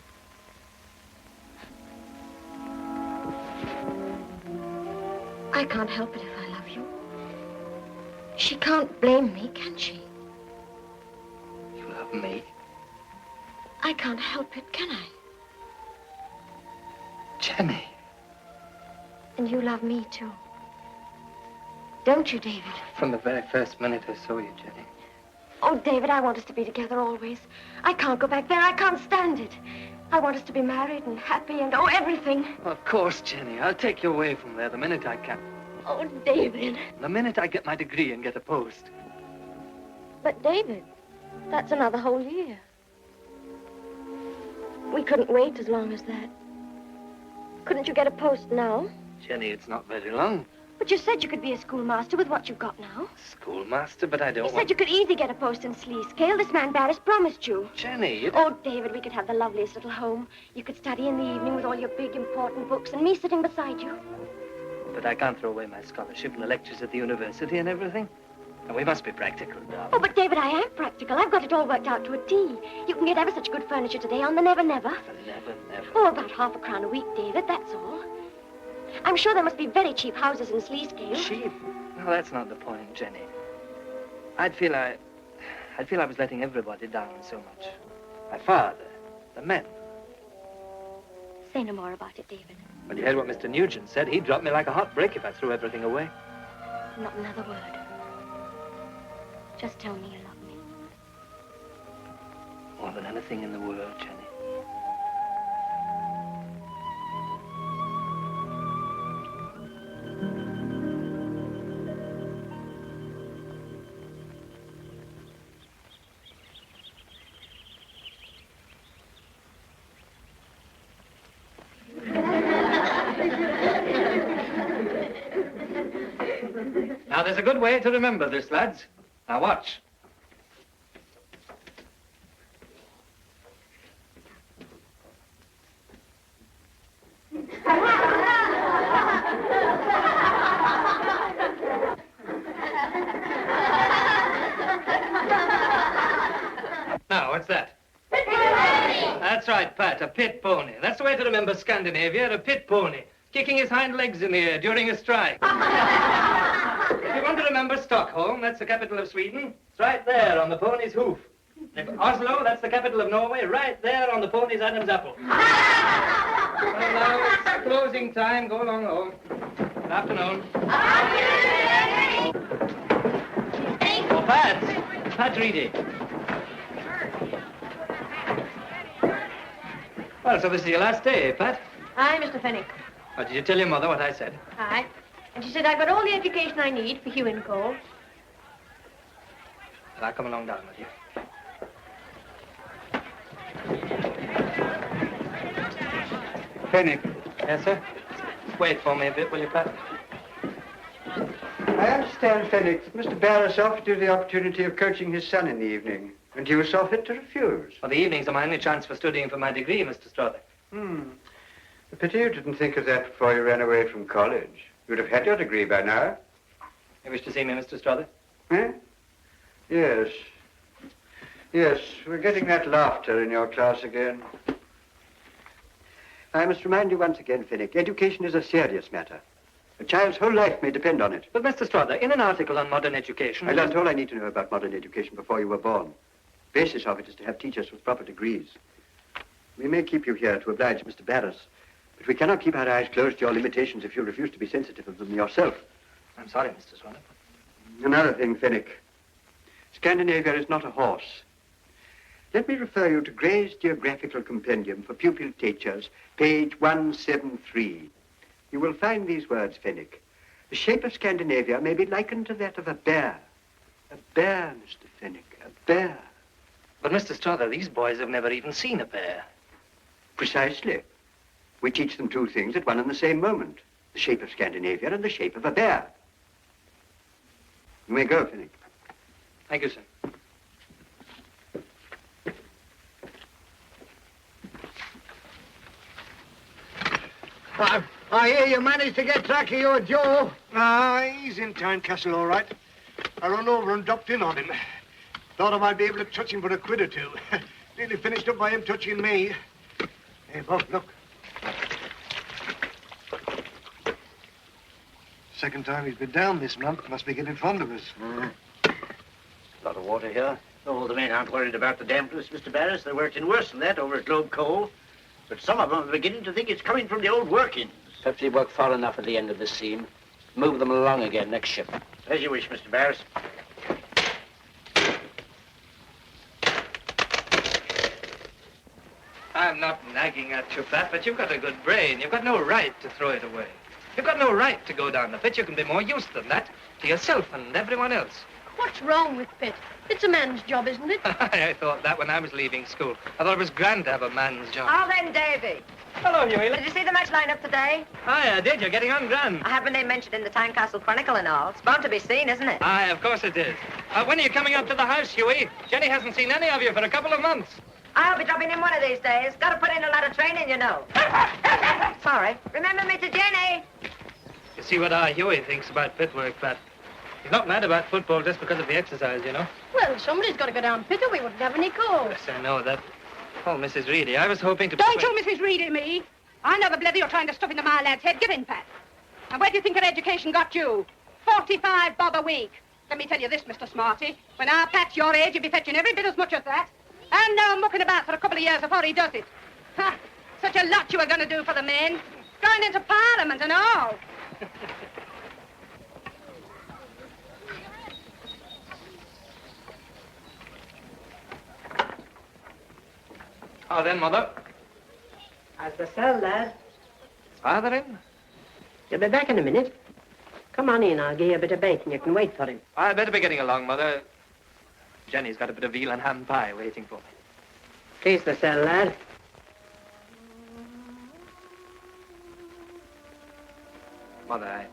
I can't help it if I love you. She can't blame me, can she? You love me? I can't help it, can I? Jenny. And you love me, too. Don't you, David? From the very first minute I saw you, Jenny. Oh, David, I want us to be together always. I can't go back there. I can't stand it. I want us to be married and happy and, oh, everything. Of course, Jenny. I'll take you away from there the minute I can. Oh, David. The minute I get my degree and get a post. But, David, that's another whole year. We couldn't wait as long as that. Couldn't you get a post now? Jenny, it's not very long. But you said you could be a schoolmaster with what you've got now. Schoolmaster, but I don't You want... said you could easily get a post in Sleescale. This man Barris promised you. Jenny, Oh, David, we could have the loveliest little home. You could study in the evening with all your big, important books and me sitting beside you. But I can't throw away my scholarship and the lectures at the university and everything. And we must be practical, darling. Oh, but David, I am practical. I've got it all worked out to a T. You can get ever such good furniture today on the Never Never. Never, never. Oh, about £0.50 a week, David, that's all. I'm sure there must be very cheap houses in Sleescale. Cheap? No, that's not the point, Jenny. I'd feel I was letting everybody down so much. My father, the men. Say no more about it, David. When you heard what Mr. Nugent said, he'd drop me like a hot brick if I threw everything away. Not another word. Just tell me you love me. More than anything in the world, Jenny. Now, there's a good way to remember this, lads. Now, watch. Now, what's that? Pit pony! That's right, Pat, a pit pony. That's the way to remember Scandinavia, a pit pony, kicking his hind legs in the air during a strike. If you want to remember Stockholm, that's the capital of Sweden. It's right there on the pony's hoof. If Oslo, that's the capital of Norway, right there on the pony's Adam's apple. Well, now, it's closing time. Go along home. Good afternoon. Oh, Pat. Pat Reedy. Well, so this is your last day, eh, Pat? Aye, Mr. Fenwick. Oh, did you tell your mother what I said? Aye. And she said I've got all the education I need for Hugh and Cole. Well, I'll come along down with you. Fenwick. Yes, sir? Wait for me a bit, will you, Pat? I understand, Fenwick, that Mr. Barris offered you the opportunity of coaching his son in the evening, and you saw fit to refuse. Well, the evenings are my only chance for studying for my degree, Mr. Strother. A pity you didn't think of that before you ran away from college. You'd have had your degree by now. You wish to see me, Mr. Strother? Eh? Yes. Yes, we're getting that laughter in your class again. I must remind you once again, Fenwick, education is a serious matter. A child's whole life may depend on it. But, Mr. Strother, in an article on modern education... I learned all I need to know about modern education before you were born. The basis of it is to have teachers with proper degrees. We may keep you here to oblige Mr. Barris, But we cannot keep our eyes closed to your limitations if you refuse to be sensitive of them yourself. I'm sorry, Mr. Swanner. Another thing, Fenwick. Scandinavia is not a horse. Let me refer you to Gray's Geographical Compendium for Pupil Teachers, page 173. You will find these words, Fenwick. The shape of Scandinavia may be likened to that of a bear. A bear, Mr. Fenwick, a bear. But, Mr. Strother, these boys have never even seen a bear. Precisely. We teach them two things at one and the same moment. The shape of Scandinavia and the shape of a bear. You may go, Fenwick. Thank you, sir. I hear you managed to get track of your Joe. He's in Tynecastle, all right. I run over and dropped in on him. Thought I might be able to touch him for a quid or two. Nearly finished up by him touching me. Hey, Bob, look. Second time he's been down this month. Must be getting fond of us. A lot of water here. All the men aren't worried about the dampness, Mr. Barris. They're working worse than that over at Globe Coal. But some of them are beginning to think it's coming from the old workings. Perhaps you work far enough at the end of the seam. Move them along again next ship. As you wish, Mr. Barris. I'm not nagging at you, Pat, but you've got a good brain. You've got no right to throw it away. You've got no right to go down the pit. You can be more use than that to yourself and everyone else. What's wrong with Pitt? It's a man's job, isn't it? I thought that when I was leaving school. I thought it was grand to have a man's job. Oh, then, Davy. Hello, Huey. Did you see the match lineup today? I did. You're getting on grand. I have my name mentioned in the Tynecastle Chronicle and all. It's bound to be seen, isn't it? Aye, of course it is. When are you coming up to the house, Huey? Jenny hasn't seen any of you for a couple of months. I'll be dropping in one of these days. Got to put in a lot of training, you know. Sorry. Remember me to Jenny. You see what our Huey thinks about pit work, Pat. He's not mad about football just because of the exercise, you know. Well, somebody's got to go down pit or we wouldn't have any calls. Yes, I know that. Oh, Mrs. Reedy, I was hoping to... Don't you, Mrs. Reedy, me. I know the blether you're trying to stuff into my lad's head. Get in, Pat. And where do you think your education got you? 45 bob a week. Let me tell you this, Mr. Smarty. When our Pat's your age, you'll be fetching every bit as much as that. And now mucking about for a couple of years before he does it. Ha! Such a lot you were going to do for the men. Going into Parliament and all. Oh, then, Mother. How's the cell, lad? Is Father in? He'll be back in a minute. Come on in, I'll give you a bit of bacon. You can wait for him. I'd better be getting along, Mother. Jenny's got a bit of veal and ham pie waiting for me. Please the cell, lad. Mother,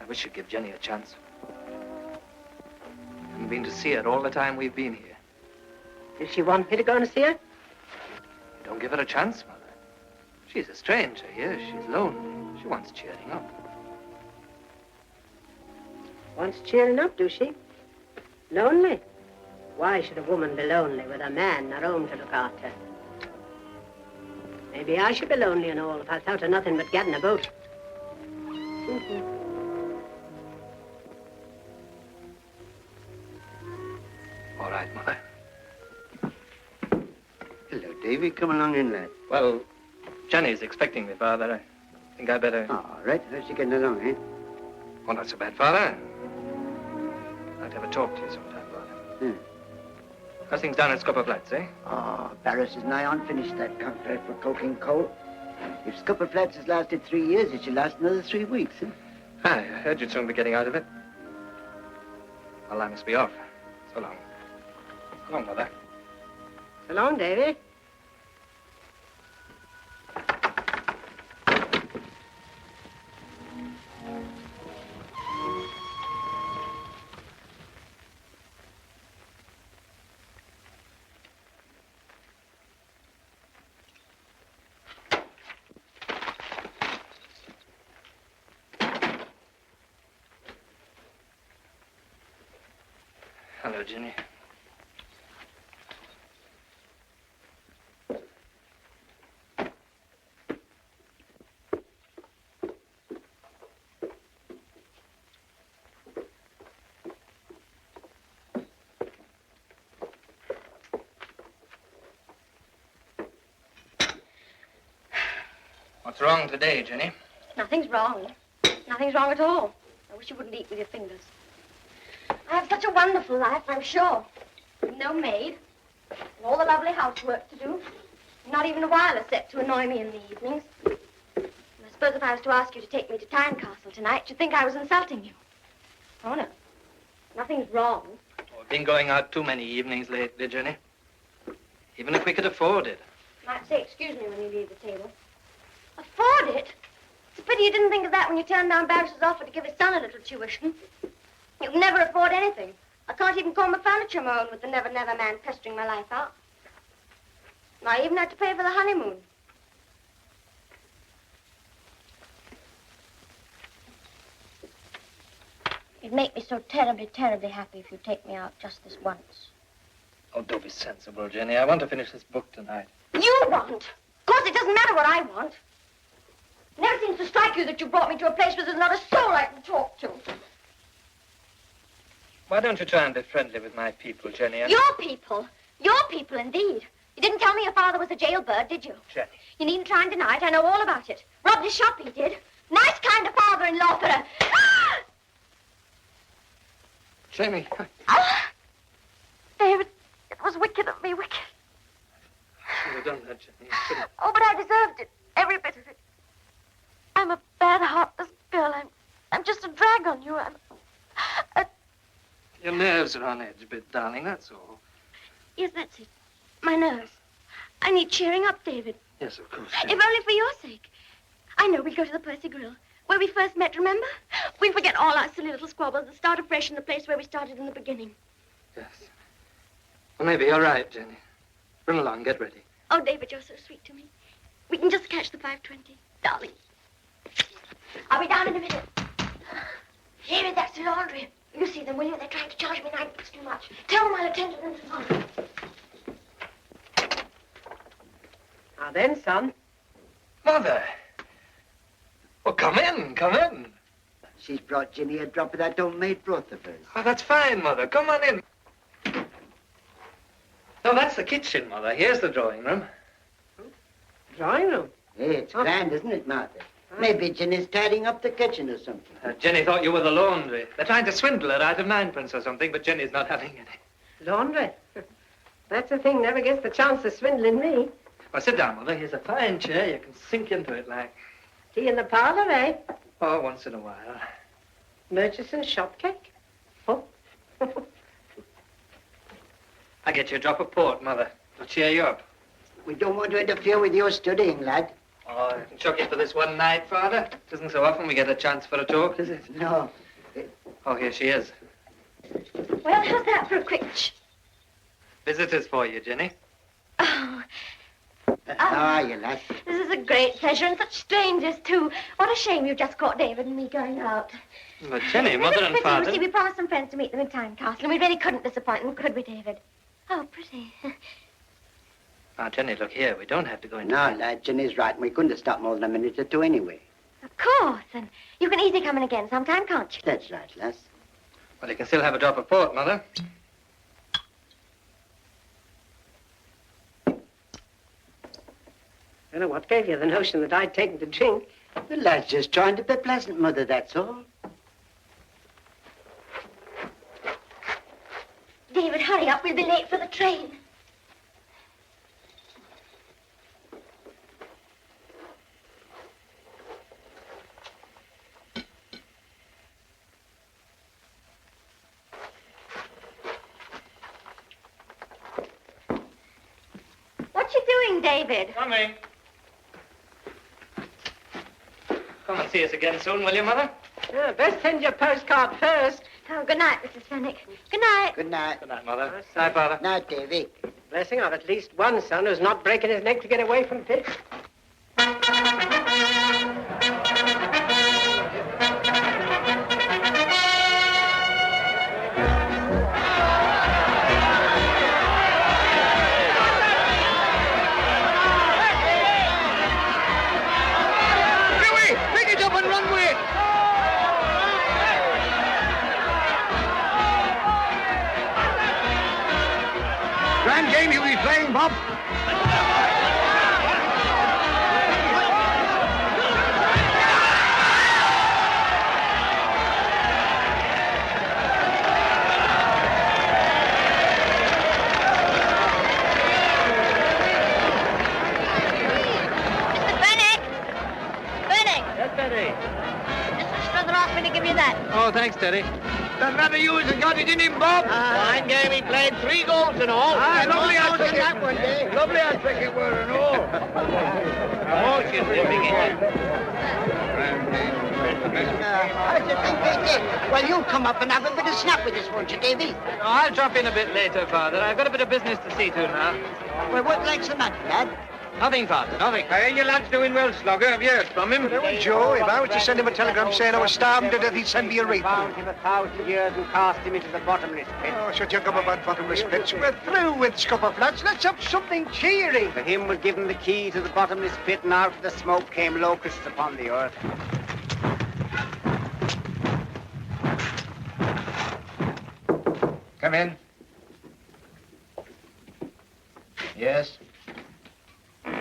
I wish you'd give Jenny a chance. I haven't been to see her all the time we've been here. Does she want me to go and see her? Don't give her a chance, Mother. She's a stranger here. She's lonely. She wants cheering up. Wants cheering up, do she? Lonely? Why should a woman be lonely with a man at home to look after? Maybe I should be lonely and all if I thought of nothing but getting about. All right, Mother. Hello, Davy. Come along in, lad. Well, Jenny's expecting me, Father. I think I better... All right. How's she getting along, eh? Oh, not so bad, Father. I'd like to have a talk to you sometime, Father. How's things down at Scupper Flats, eh? Oh, Barris is nigh on finished that contract for coking coal. If Scupper Flats has lasted 3 years, it should last another 3 weeks, eh? I heard you'd soon be getting out of it. Well, I must be off. So long. So long, Mother. So long, Davy. Hello, Jenny. What's wrong today, Jenny? Nothing's wrong. Nothing's wrong at all. I wish you wouldn't eat with your fingers. I have such a wonderful life, I'm sure. No maid, and all the lovely housework to do. Not even a wireless set to annoy me in the evenings. And I suppose if I was to ask you to take me to Tynecastle tonight, you'd think I was insulting you. Oh, no. Nothing's wrong. We've been going out too many evenings lately, Jenny. Even if we could afford it. You might say excuse me when you leave the table. Afford it? It's a pity you didn't think of that when you turned down Barris's offer to give his son a little tuition. You can never afford anything. I can't even call my furniture my own with the never-never man pestering my life out. And I even had to pay for the honeymoon. It'd make me so terribly, terribly happy if you'd take me out just this once. Oh, don't be sensible, Jenny. I want to finish this book tonight. You want? Of course, it doesn't matter what I want. It never seems to strike you that you brought me to a place where there's not a soul I can talk to. Why don't you try and be friendly with my people, Jenny? Your people? Your people, indeed. You didn't tell me your father was a jailbird, did you? Jenny. You needn't try and deny it. I know all about it. Robbed his shop, he did. Nice kind of father-in-law for a... Jenny. David, it was wicked of me, wicked. I should have done that, Jenny. Oh, but I deserved it. Every bit of it. I'm a bad, heartless girl. I'm just a drag on you. Your nerves are on edge a bit, darling, that's all. Yes, that's it. My nerves. I need cheering up, David. Yes, of course. If only for your sake. I know we'll go to the Percy Grill, where we first met, remember? We'll forget all our silly little squabbles and start afresh in the place where we started in the beginning. Yes. Well, maybe you're right, Jenny. Run along, get ready. Oh, David, you're so sweet to me. We can just catch the 5:20. Darling. I'll be down in a minute. David, that's the laundry. You see them, will you? They're trying to charge me 9 bucks too much. Tell them I'll attend to them tomorrow. Now then, son. Mother. Well, come in, come in. She's brought Ginny a drop of that homemade broth of hers. Oh, that's fine, Mother. Come on in. No, that's the kitchen, Mother. Here's the drawing room. Drawing room? Hey, it's grand, isn't it, Martha? Maybe Ginny's tidying up the kitchen or something. Jenny thought you were the laundry. They're trying to swindle her out of 9p or something, but Jenny's not having any. Laundry? That's a thing never gets the chance of swindling me. Well, sit down, Mother. Here's a fine chair. You can sink into it like... Tea in the parlor, eh? Oh, once in a while. Murchison's shop cake? Oh. I get you a drop of port, Mother. It'll cheer you up. We don't want to interfere with your studying, lad. Oh, I can chuck it for this one night, Father. It isn't so often we get a chance for a talk, is it? No. Oh, here she is. Well, how's that for a quick... Visitors for you, Jenny. Oh. How are you, lad? This is a great pleasure, and such strangers, too. What a shame you just caught David and me going out. But, Jenny, Mother and Father... You see, we promised some friends to meet them in Tynecastle, and we really couldn't disappoint them, could we, David? Oh, pretty. Now, Jenny, look here. We don't have to go into... No, lad, Ginny's right. We couldn't have stopped more than a minute or two anyway. Of course, and you can easily come in again sometime, can't you? That's right, lass. Well, you can still have a drop of port, Mother. I don't know what gave you the notion that I'd taken to drink. The lad's just trying to be pleasant, Mother, that's all. David, hurry up. We'll be late for the train. What you doing, David? Coming. Come and see us again soon, will you, Mother? Yeah, best send your postcard first. Oh, good night, Mrs. Fenwick. Good night. Good night. Good night, Mother. Night, Father. Night, Davy. Blessing of at least one son who's not breaking his neck to get away from Pitt. Grand game you'll be playing, Bob. me give you that. Oh, thanks, Teddy. Doesn't matter you as got it in him, Bob. Fine game. He played 3 goals and all. Lovely I'll hat trick that one, Dave. Lovely hat trick it were and all. Oh, she's living in. How do you think they did? Well, you'll come up and have a bit of snap with us, won't you, Davy? I'll drop in a bit later, Father. I've got a bit of business to see to now. Well, what likes the matter, lad? Nothing, Father, nothing. I hear your lad's doing well, Slugger. Have you heard from him? Joe, if I was to send him a telegram saying I was starving to death, he'd send me a reef. Bound him 1,000 years and cast him into the bottomless pit. Oh, shut your gum about bottomless pits. We're through with scupper flats. Let's have something cheery. For him was given the key to the bottomless pit, and out of the smoke came locusts upon the earth. Come in. Yes?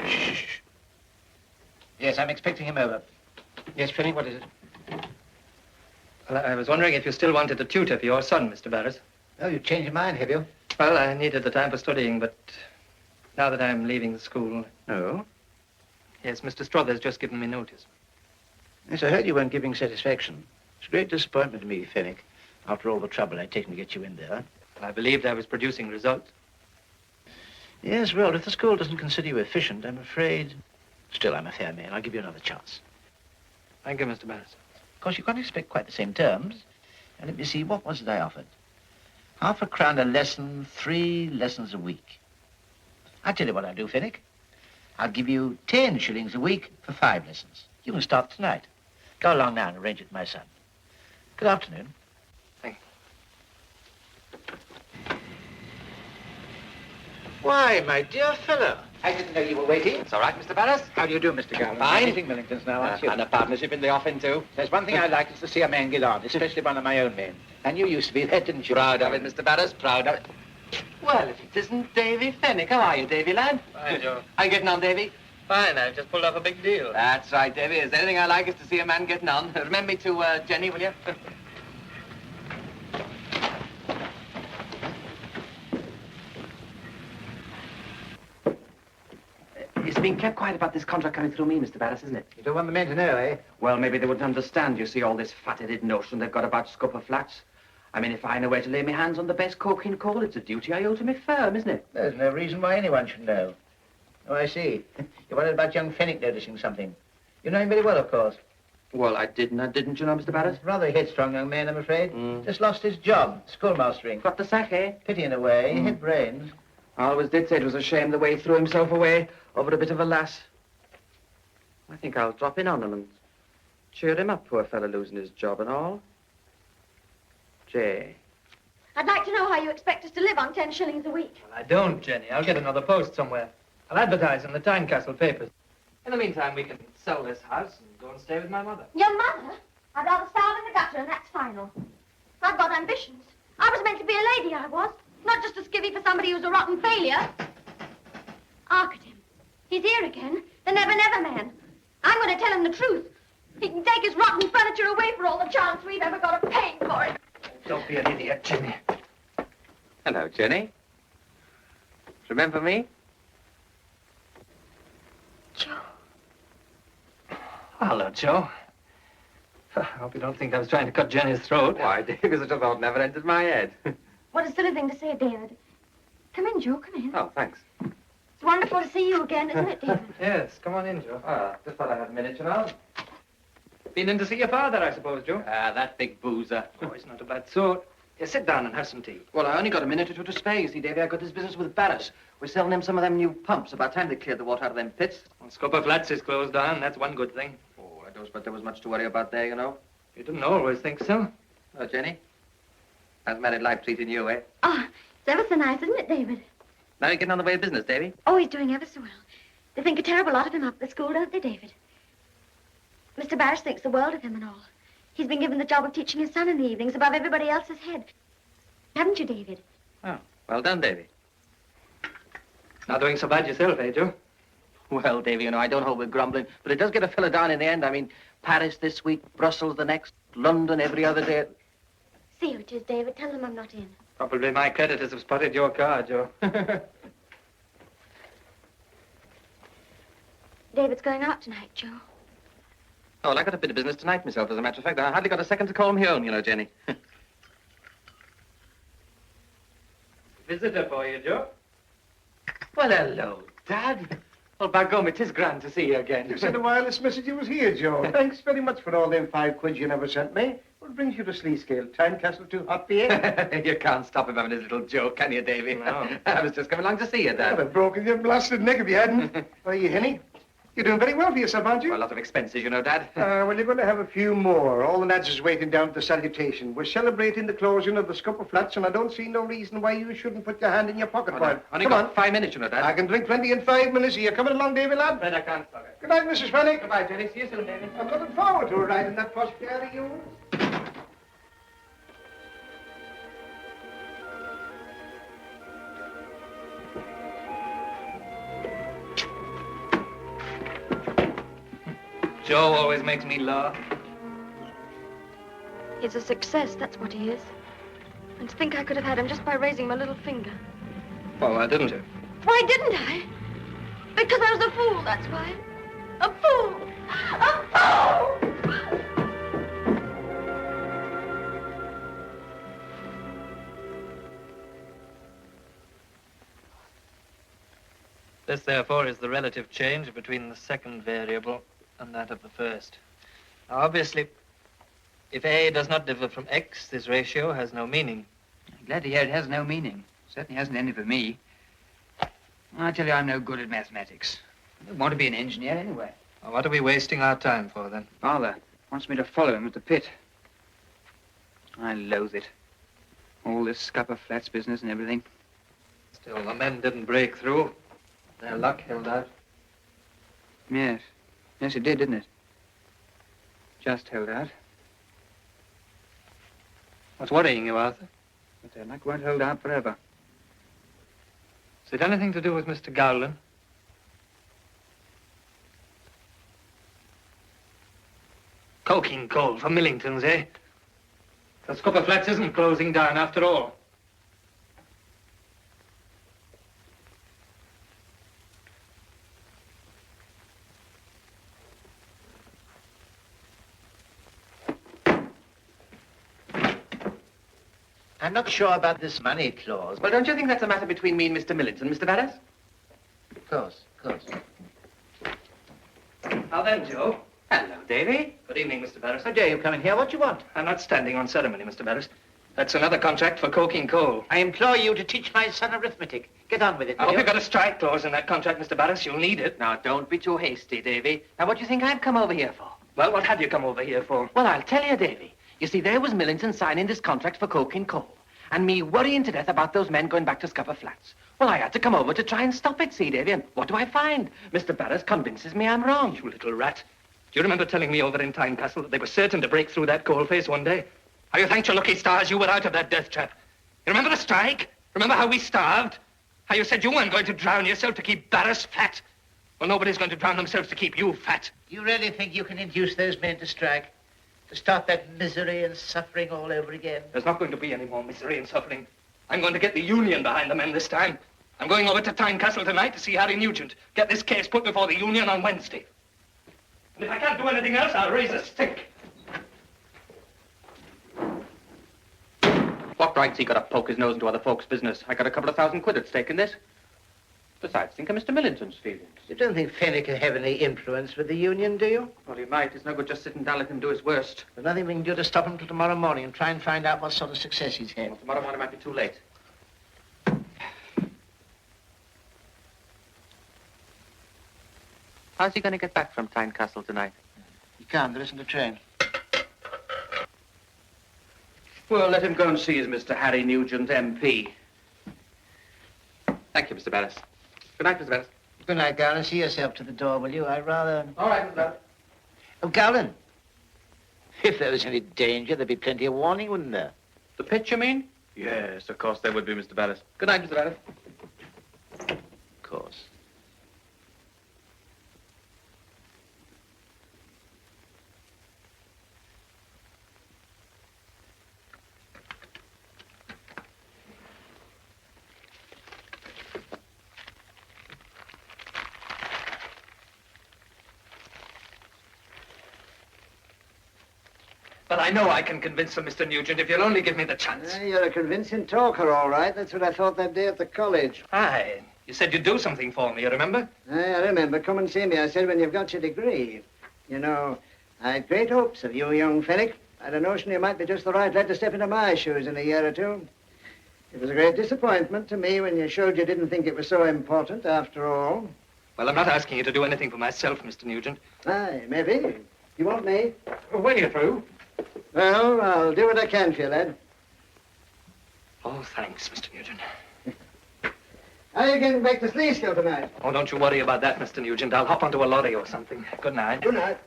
Shh. Yes, I'm expecting him over. Yes, Fenwick, what is it? Well, I was wondering if you still wanted a tutor for your son, Mr. Barris. Oh, you've changed your mind, have you? Well, I needed the time for studying, but now that I'm leaving the school... No? Yes, Mr. Struthers just given me notice. Yes, I heard you weren't giving satisfaction. It's a great disappointment to me, Fenwick, after all the trouble I'd taken to get you in there. I believed I was producing results. Yes, well, if the school doesn't consider you efficient, I'm afraid... Still, I'm a fair man. I'll give you another chance. Thank you, Mr. Barris. Of course, you can't expect quite the same terms. And let me see, what was it I offered? £0.50 a lesson, 3 lessons a week. I'll tell you what I'll do, Fenwick. I'll give you 10 shillings a week for 5 lessons. You can start tonight. Go along now and arrange it with my son. Good afternoon. Thank you. Why, my dear fellow. I didn't know you were waiting. It's all right, Mr. Barris. How do you do, Mr. Garland? Fine. Anything Millingtons now, aren't you? And a partnership in the offing, too. There's one thing I like is to see a man get on, especially one of my own men. And you used to be that, didn't you? Proud of it, Mr. Barris, proud of it. Well, if it isn't Davey Fenwick. How are you, Davy, lad? Fine, Joe. How you getting on, Davy? Fine, I've just pulled off a big deal. That's right, Davy. Is there anything I like is to see a man getting on. Remember me to Jenny, will you? It's been kept quiet about this contract coming through me, Mr. Barris, isn't it? You don't want the men to know, eh? Well, maybe they wouldn't understand, you see, all this fat-headed notion they've got about scupper flats. I mean, if I know where to lay my hands on the best coking coal, it's a duty I owe to my firm, isn't it? There's no reason why anyone should know. Oh, I see. You're worried about young Fenwick noticing something. You know him very well, of course. Well, I didn't you know, Mr. Barris? Rather a headstrong young man, I'm afraid. Just lost his job, schoolmastering. Got the sack, eh? Pity in a way. He had brains. I always did say it was a shame the way he threw himself away over a bit of a lass. I think I'll drop in on him and cheer him up, poor fellow losing his job and all. Jay. I'd like to know how you expect us to live on 10 shillings a week. Well, I don't, Jenny. I'll get another post somewhere. I'll advertise in the Tynecastle papers. In the meantime, we can sell this house and go and stay with my mother. Your mother? I'd rather starve in the gutter, and that's final. I've got ambitions. I was meant to be a lady, I was. Not just a skivvy for somebody who's a rotten failure. Hark at him. He's here again. The never-never man. I'm going to tell him the truth. He can take his rotten furniture away for all the chance we've ever got of paying for it. Don't be an idiot, Jenny. Hello, Jenny. Remember me? Joe. Hello, Joe. I hope you don't think I was trying to cut Jenny's throat. Why, David, such a thought never entered my head. What a silly thing to say, David. Come in, Joe, come in. Oh, thanks. It's wonderful to see you again, isn't it, David? Yes, come on in, Joe. Just thought I had a minute, you know. Been in to see your father, I suppose, Joe? That big boozer. Oh, he's not a bad sort. Yeah, sit down and have some tea. Well, I only got a minute or two to spare, you see, Davy. I got this business with Barris. We're selling him some of them new pumps. About time they cleared the water out of them pits. Well, Scupper Flats is closed down. That's one good thing. Oh, I don't suppose there was much to worry about there, you know. You didn't always think so. Oh, Jenny? How's married life treating you, eh? Oh, it's ever so nice, isn't it, David? Now you're getting on the way of business, Davy. Oh, he's doing ever so well. They think a terrible lot of him up at the school, don't they, David? Mr. Barris thinks the world of him and all. He's been given the job of teaching his son in the evenings above everybody else's head. Haven't you, David? Oh, well done, Davy. Not doing so bad yourself, eh, Joe? Well, Davy, you know, I don't hold with grumbling, but it does get a fella down in the end. I mean, Paris this week, Brussels the next, London every other day. See who it is, David. Tell them I'm not in. Probably my creditors have spotted your car, Joe. David's going out tonight, Joe. Oh, well, I got a bit of business tonight myself, as a matter of fact. I hardly got a second to call me own, you know, Jenny. Visitor for you, Joe. Well, hello, Dad. Well, by gum, it is grand to see you again. You sent a wireless message you was here, Joe. Thanks very much for all them £5 you never sent me. What brings you to Sleescale? Tynecastle too hot for you? You can't stop him having his little joke, can you, Davy? No. I was just coming along to see you, Dad. I'd have broken your blasted neck if you hadn't. Are you, Henny? You're doing very well for yourself, aren't you? Well, a lot of expenses, you know, Dad. Well, you're going to have a few more. All the lads is waiting down at the salutation. We're celebrating the closing of the Scupper Flats, and I don't see no reason why you shouldn't put your hand in your pocket for it. Only Come got on. 5 minutes, you know, Dad. I can drink plenty in 5 minutes. Are you coming along, Davy, lad? Then I can't stop it. Good night, Mrs. Fenwick. Goodbye, Jenny. See you soon, Davy. I'm looking forward to a ride in that posh car of yours. Joe always makes me laugh. He's a success, that's what he is. And to think I could have had him just by raising my little finger. Well, why didn't you? Why didn't I? Because I was a fool, that's why. A fool! A fool! This, therefore, is the relative change between the second variable and that of the first. Now, obviously, if A does not differ from X, this ratio has no meaning. I'm glad to hear it has no meaning. Certainly hasn't any for me. I tell you, I'm no good at mathematics. I don't want to be an engineer anyway. Well, what are we wasting our time for, then? Father wants me to follow him at the pit. I loathe it. All this Scupper Flats business and everything. Still, the men didn't break through. Their luck held out. Yes. Yes, it did, didn't it? Just held out. What's worrying you, Arthur? But their luck won't hold out forever. Is it anything to do with Mr. Gowland? Coking coal for Millingtons, eh? The Scupper Flats isn't closing down after all. I'm not sure about this money clause. Well, don't you think that's a matter between me and Mr. Millington, Mr. Barris? Of course, of course. Now then, Joe. Hello, Davy. Good evening, Mr. Barris. How dare you come in here? What do you want? I'm not standing on ceremony, Mr. Barris. That's another contract for coking coal. I implore you to teach my son arithmetic. Get on with it. I hope you've got a strike clause in that contract, Mr. Barris. You'll need it. Now, don't be too hasty, Davy. Now, what do you think I've come over here for? Well, what have you come over here for? Well, I'll tell you, Davy. You see, there was Millington signing this contract for coking coal, and me worrying to death about those men going back to Scupper Flats. Well, I had to come over to try and stop it, see, Davy, and what do I find? Mr. Barris convinces me I'm wrong. You little rat. Do you remember telling me over in Tynecastle that they were certain to break through that coal face one day? How you thanked your lucky stars you were out of that death trap. You remember the strike? Remember how we starved? How you said you weren't going to drown yourself to keep Barris fat? Well, nobody's going to drown themselves to keep you fat. You really think you can induce those men to strike? To start that misery and suffering all over again? There's not going to be any more misery and suffering. I'm going to get the union behind the men this time. I'm going over to Tynecastle tonight to see Harry Nugent. Get this case put before the union on Wednesday. And if I can't do anything else, I'll raise a stick. What right's he got to poke his nose into other folks' business? I got a couple of £1,000 at stake in this. Besides, think of Mr. Millington's feelings. You don't think Fenwick can have any influence with the union, do you? Well, he might. It's no good just sitting down and let him do his worst. There's nothing we can do to stop him till tomorrow morning and try and find out what sort of success he's had. Well, tomorrow morning might be too late. How's he going to get back from Tynecastle tonight? He can't. There isn't a train. Well, let him go and see his Mr. Harry Nugent, MP. Thank you, Mr. Barris. Good night, Mr. Barris. Good night, Gowland. See yourself to the door, will you? I'd rather... All right, Mr. Barris. Oh, Gowland. If there was any danger, there'd be plenty of warning, wouldn't there? The pit, you mean? Yes, of course there would be, Mr. Barris. Good night, Mr. Barris. Of course. But I know I can convince them, Mr. Nugent, if you'll only give me the chance. You're a convincing talker, all right. That's what I thought that day at the college. Aye. You said you'd do something for me, you remember? Aye, I remember. Come and see me, I said, when you've got your degree. You know, I had great hopes of you, young Fenwick. I had a notion you might be just the right lad to step into my shoes in a year or two. It was a great disappointment to me when you showed you didn't think it was so important after all. Well, I'm not asking you to do anything for myself, Mr. Nugent. Aye, maybe. You want me? Well, when are you through? Well, I'll do what I can for you, lad. Oh, thanks, Mr. Nugent. How are you getting back to Sleeskill tonight? Oh, don't you worry about that, Mr. Nugent. I'll hop onto a lorry or something. Good night. Good night.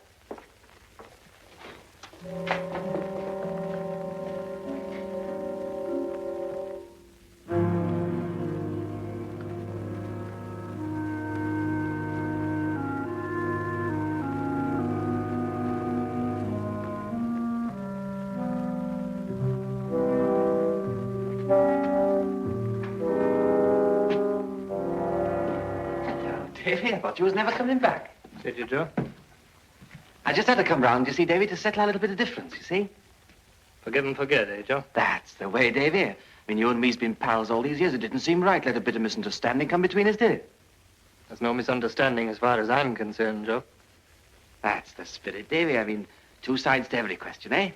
Davey, I thought you was never coming back. Did you, Joe? I just had to come round, you see, Davey, to settle a little bit of difference, you see? Forgive and forget, eh, Joe? That's the way, Davey. I mean, you and me's been pals all these years. It didn't seem right. Let a bit of misunderstanding come between us, did it? There's no misunderstanding as far as I'm concerned, Joe. That's the spirit, Davey. I mean, two sides to every question, eh?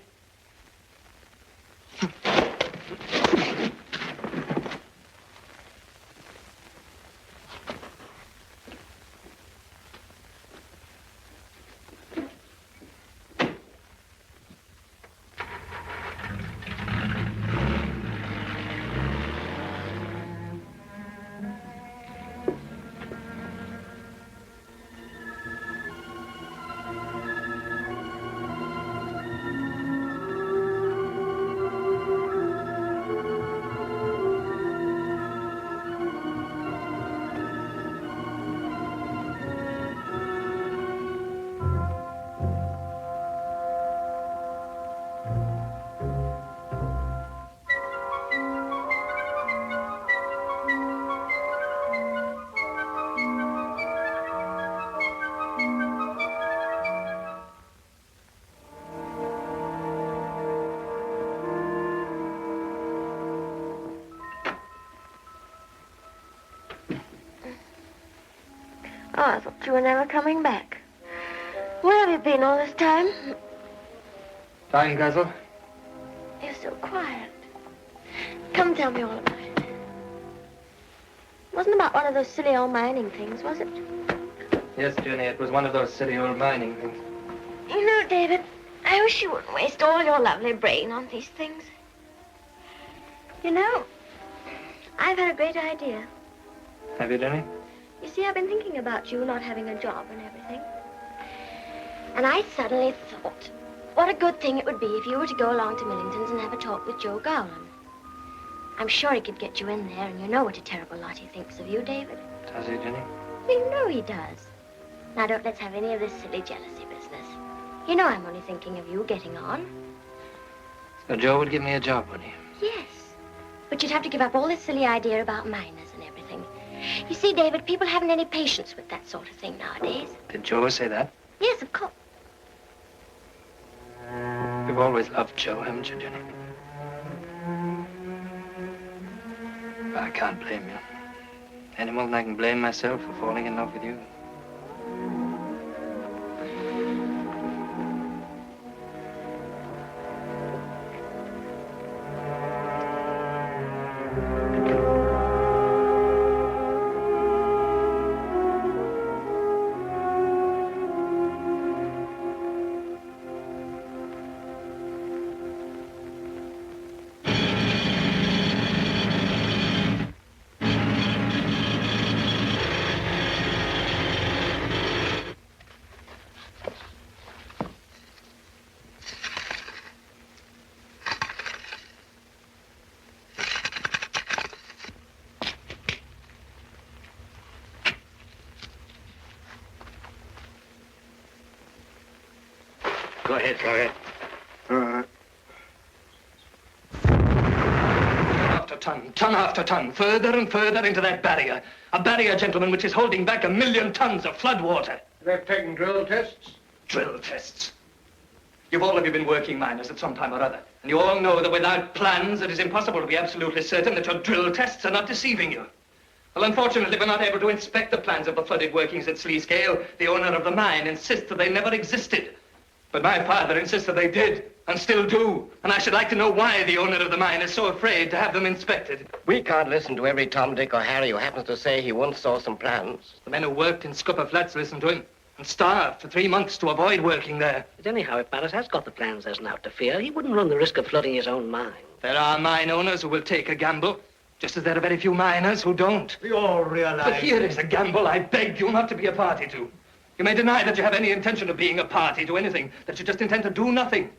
Oh, I thought you were never coming back. Where have you been all this time? Fine, Guzzle. You're so quiet. Come tell me all about it. Wasn't about one of those silly old mining things, was it? Yes, Jenny, it was one of those silly old mining things. You know, David, I wish you wouldn't waste all your lovely brain on these things. You know, I've had a great idea. Have you, Jenny? You see, I've been thinking about you not having a job and everything. And I suddenly thought, what a good thing it would be if you were to go along to Millington's and have a talk with Joe Gowland. I'm sure he could get you in there, and you know what a terrible lot he thinks of you, David. Does he, Jenny? You know he does. Now, don't let's have any of this silly jealousy business. You know I'm only thinking of you getting on. So Joe would give me a job, would he? Yes. But you'd have to give up all this silly idea about miners and everything. You see, David, people haven't any patience with that sort of thing nowadays. Did Joe say that? Yes, of course. You've always loved Joe, haven't you, Jenny? I can't blame you. Any more than I can blame myself for falling in love with you. Go ahead, go ahead. Ton after ton, further and further into that barrier. A barrier, gentlemen, which is holding back 1 million tons of flood water. They've taken drill tests? Drill tests? You've all of you been working miners at some time or other, and you all know that without plans, it is impossible to be absolutely certain that your drill tests are not deceiving you. Well, unfortunately, we're not able to inspect the plans of the flooded workings at Sleescale. The owner of the mine insists that they never existed. But my father insists that they did, and still do. And I should like to know why the owner of the mine is so afraid to have them inspected. We can't listen to every Tom, Dick, or Harry who happens to say he once saw some plans. The men who worked in Scupper Flats listened to him and starved for 3 months to avoid working there. But anyhow, if Barrett has got the plans there's now to fear, he wouldn't run the risk of flooding his own mine. There are mine owners who will take a gamble, just as there are very few miners who don't. We all realize... But here is a gamble I beg you not to be a party to. You may deny that you have any intention of being a party to anything, that you just intend to do nothing.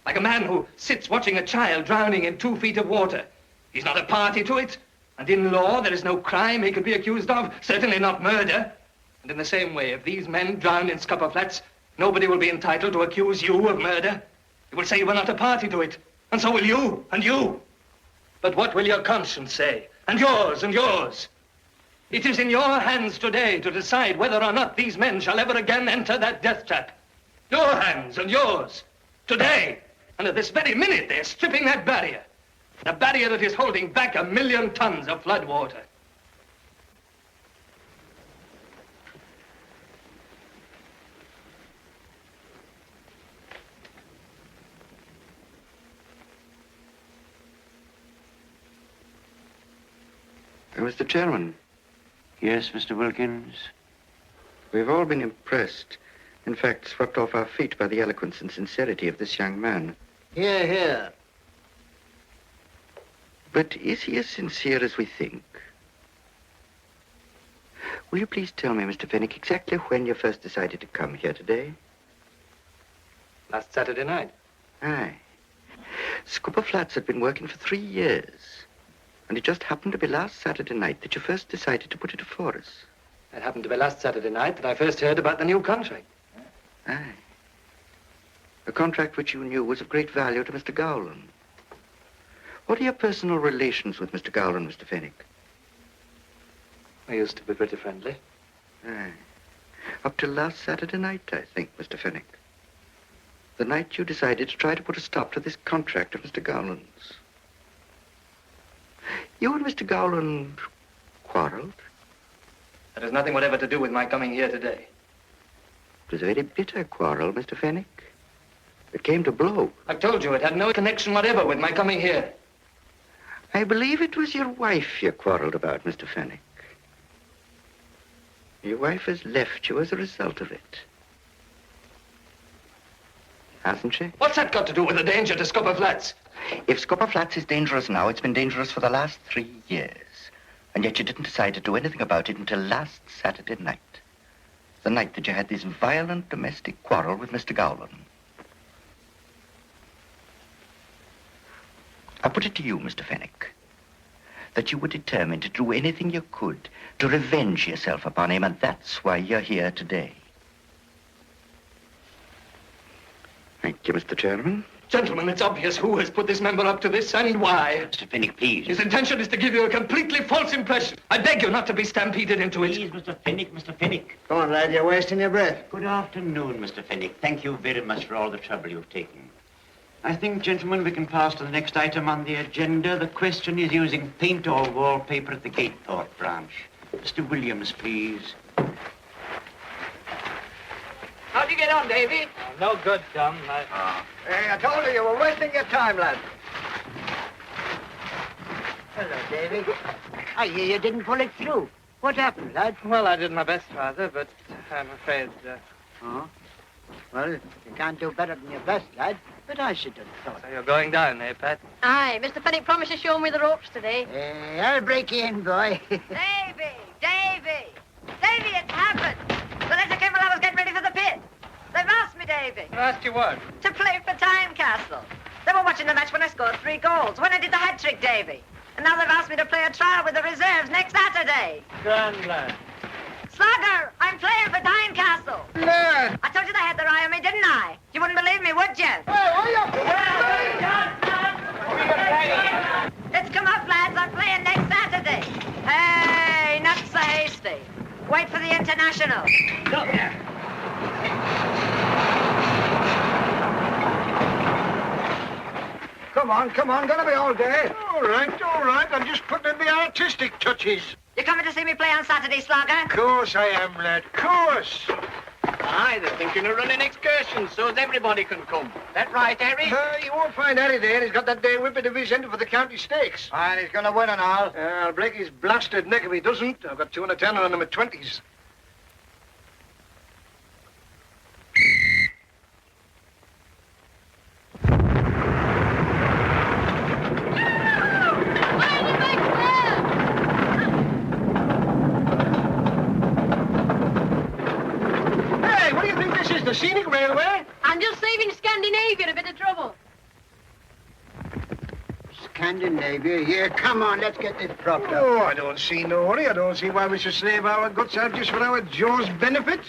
Like a man who sits watching a child drowning in 2 feet of water. He's not a party to it. And in law, there is no crime he could be accused of, certainly not murder. And in the same way, if these men drown in Scupper Flats, nobody will be entitled to accuse you of murder. He will say you were not a party to it. And so will you, and you. But what will your conscience say? And yours, and yours. It is in your hands today to decide whether or not these men shall ever again enter that death trap. Your hands and yours. Today. And at this very minute, they're stripping that barrier. The barrier that is holding back 1 million tons of flood water. Mr. Chairman. Yes, Mr. Wilkins? We've all been impressed. In fact, swept off our feet by the eloquence and sincerity of this young man. Hear, hear. But is he as sincere as we think? Will you please tell me, Mr. Fenwick, exactly when you first decided to come here today? Last Saturday night. Aye. Scupper Flats had been working for 3 years. And it just happened to be last Saturday night that you first decided to put it before us. It happened to be last Saturday night that I first heard about the new contract. Aye. A contract which you knew was of great value to Mr. Gowland. What are your personal relations with Mr. Gowland, Mr. Fenwick? We used to be pretty friendly. Aye. Up till last Saturday night, I think, Mr. Fenwick. The night you decided to try to put a stop to this contract of Mr. Gowland's. You and Mr. Gowland quarreled? That has nothing whatever to do with my coming here today. It was a very bitter quarrel, Mr. Fenwick. It came to blow. I've told you it had no connection whatever with my coming here. I believe it was your wife you quarreled about, Mr. Fenwick. Your wife has left you as a result of it. Hasn't she? What's that got to do with the danger to Scupper Flats? If Scupper Flats is dangerous now, it's been dangerous for the last 3 years. And yet you didn't decide to do anything about it until last Saturday night. The night that you had this violent domestic quarrel with Mr. Gowland. I put it to you, Mr. Fenwick, that you were determined to do anything you could to revenge yourself upon him, and that's why you're here today. Thank you, Mr. Chairman. Gentlemen, it's obvious who has put this member up to this and why. Mr. Fenwick, please. His intention is to give you a completely false impression. I beg you not to be stampeded into it. Please, Mr. Fenwick, Mr. Fenwick. Come on, lad, you're wasting your breath. Good afternoon, Mr. Fenwick. Thank you very much for all the trouble you've taken. I think, gentlemen, we can pass to the next item on the agenda. The question is using paint or wallpaper at the Gatethorpe branch. Mr. Williams, please. How'd you get on, Davey? No good, Tom. Hey, I told you were wasting your time, lad. Hello, Davy. I hear you didn't pull it through. What happened, lad? Well, I did my best, Father, but I'm afraid... Oh? Well, you can't do better than your best, lad. But I should have thought. So you're going down, eh, Pat? Aye, Mr. Fenwick promised to show me the ropes today. I'll break you in, boy. Davey! Davey! Davey, it's happened! The letter came while I was getting ready for the pit. They've asked me, Davey. Asked you what? To play for Tynecastle. They were watching the match when I scored 3 goals, when I did the hat trick, Davey. And now they've asked me to play a trial with the reserves next Saturday. Grand lad. Slugger, I'm playing for Tynecastle. Lad! I told you they had their eye on me, didn't I? You wouldn't believe me, would you? Hey, what are you... Let's come up, lads. I'm playing next Saturday. Hey, not so hasty. Wait for the international. Look here. come on. Gonna be all day. All right. I'm just putting in the artistic touches. You coming to see me play on Saturday, Slugger? Course I am, lad. Course. Aye, they're thinking of running excursions so as everybody can come. That right, Harry? You won't find Harry there. He's got that day whippet of his end for the county stakes. And he's gonna win and all. I'll break his blasted neck if he doesn't. I've got 210 on him at 20s. The scenic railway? I'm just saving Scandinavia a bit of trouble. Scandinavia? Yeah, come on, let's get this propped up. Oh, I don't see no hurry. I don't see why we should slave our guts out just for our Joe's benefit.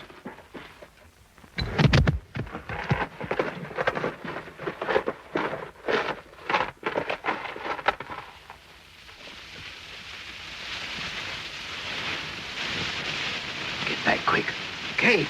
Get back quick. Cage.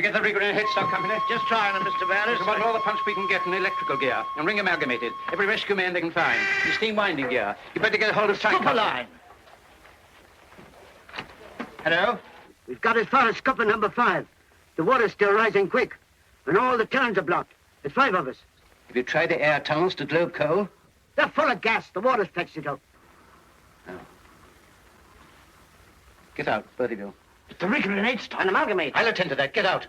The rigger in a headstock company? Just trying them, Mr. Barris. There's about all the punch we can get in electrical gear and ring amalgamated. Every rescue man they can find. The steam winding gear. You better get a hold of tight Scupper line. Hello? We've got as far as scupper number 5. The water's still rising quick, and all the turns are blocked. There's 5 of us. Have you tried the air tunnels to globe coal? They're full of gas. The water's fetched it up. No. Get out, both of you. The rigger in headstock. An amalgamate. I'll attend to that. Get out.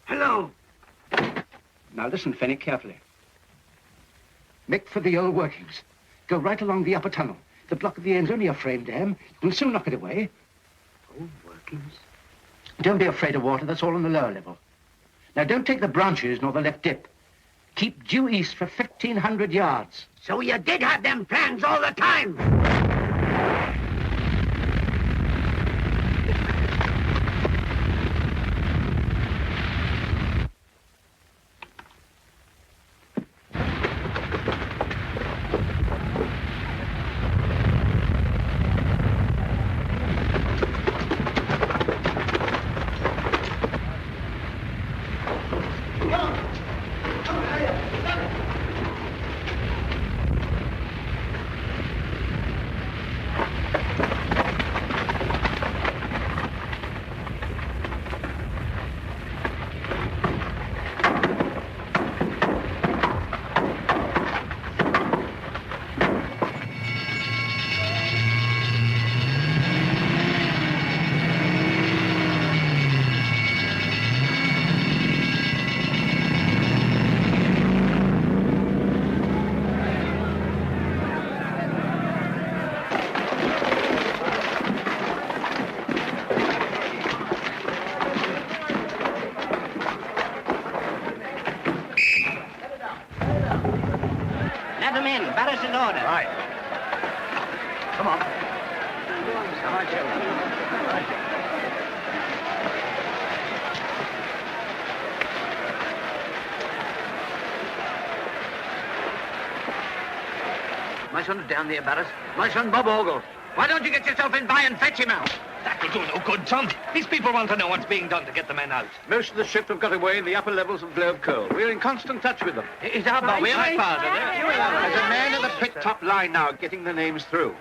Hello. Now listen, Fenwick, carefully. Make for the old workings. Go right along the upper tunnel. The block at the end's only a frame dam. We'll soon knock it away. Old workings? Don't be afraid of water. That's all on the lower level. Now, don't take the branches nor the left dip. Keep due east for 1,500 yards. So you did have them plans all the time? them in. Barrels in order. Right. Come on. Come on, children. My son's down there, Barris. My son, Bob Ogle. Why don't you get yourself in by and fetch him out? That'll do no good, Tom. These people want to know what's being done to get the men out. Most of the ship have got away in the upper levels of Globe Coal. We're in constant touch with them. Is our Bob here? My father. There's a man in the pit top line now getting the names through.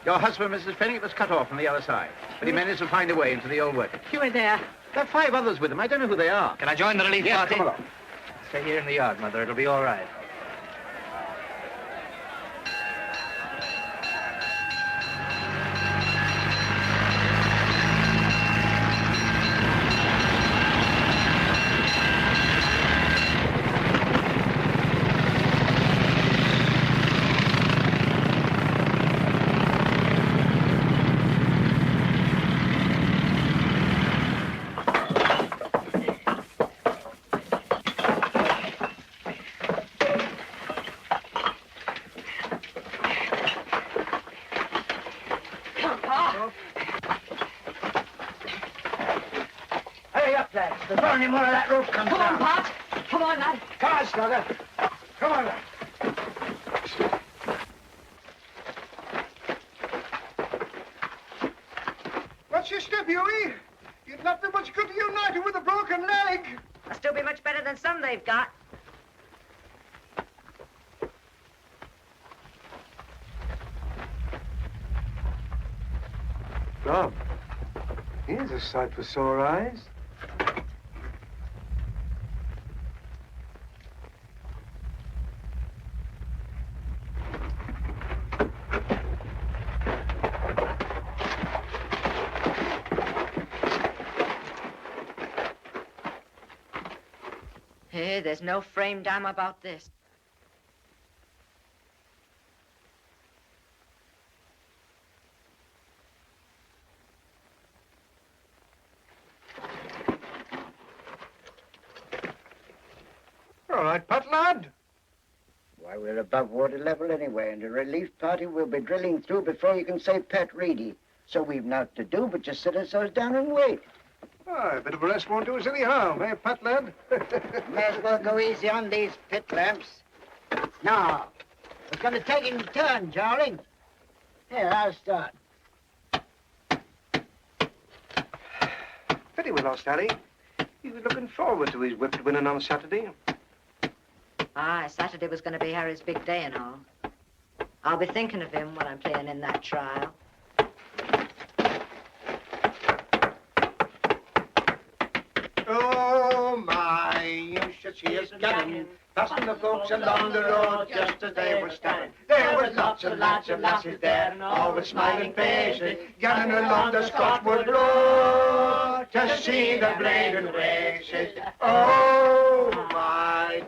Your husband, Mrs. Fenwick, was cut off on the other side, but he managed to find a way into the old work. You were there. There are 5 others with him. I don't know who they are. Can I join the relief Yes, party? come along. Stay here in the yard, Mother. It'll be all right. Hurry up, lads. Before any more of that rope comes Come on, down. Pop. Come on, lad. Come on, Slugger. Come on, lad. What's your step, Huey? You'd not be much good to United with a broken leg. I'll still be much better than some they've got. Bob, here's a sight for sore eyes. Hey, there's no frame dime about this. All right, Pat, lad. Why, we're above water level anyway, and the relief party will be drilling through before you can say Pat Reedy. So we've naught to do but just sit ourselves down and wait. Ah, a bit of a rest won't do us any harm, eh, Pat, lad? May as well go easy on these pit lamps. Now, we're going to take it in turn, Charlie. Here, I'll start. Pity we lost Harry. He was looking forward to his whipped winning on Saturday. Ah, Saturday was going to be Harry's big day and all. I'll be thinking of him when I'm playing in that trial. Oh, my, you should see us gadding, passing the folks along the road just as they were standing. There was lots of lads and lasses there, all with smiling faces, gadding along the Scotswood Road to see the blading races. Oh, my.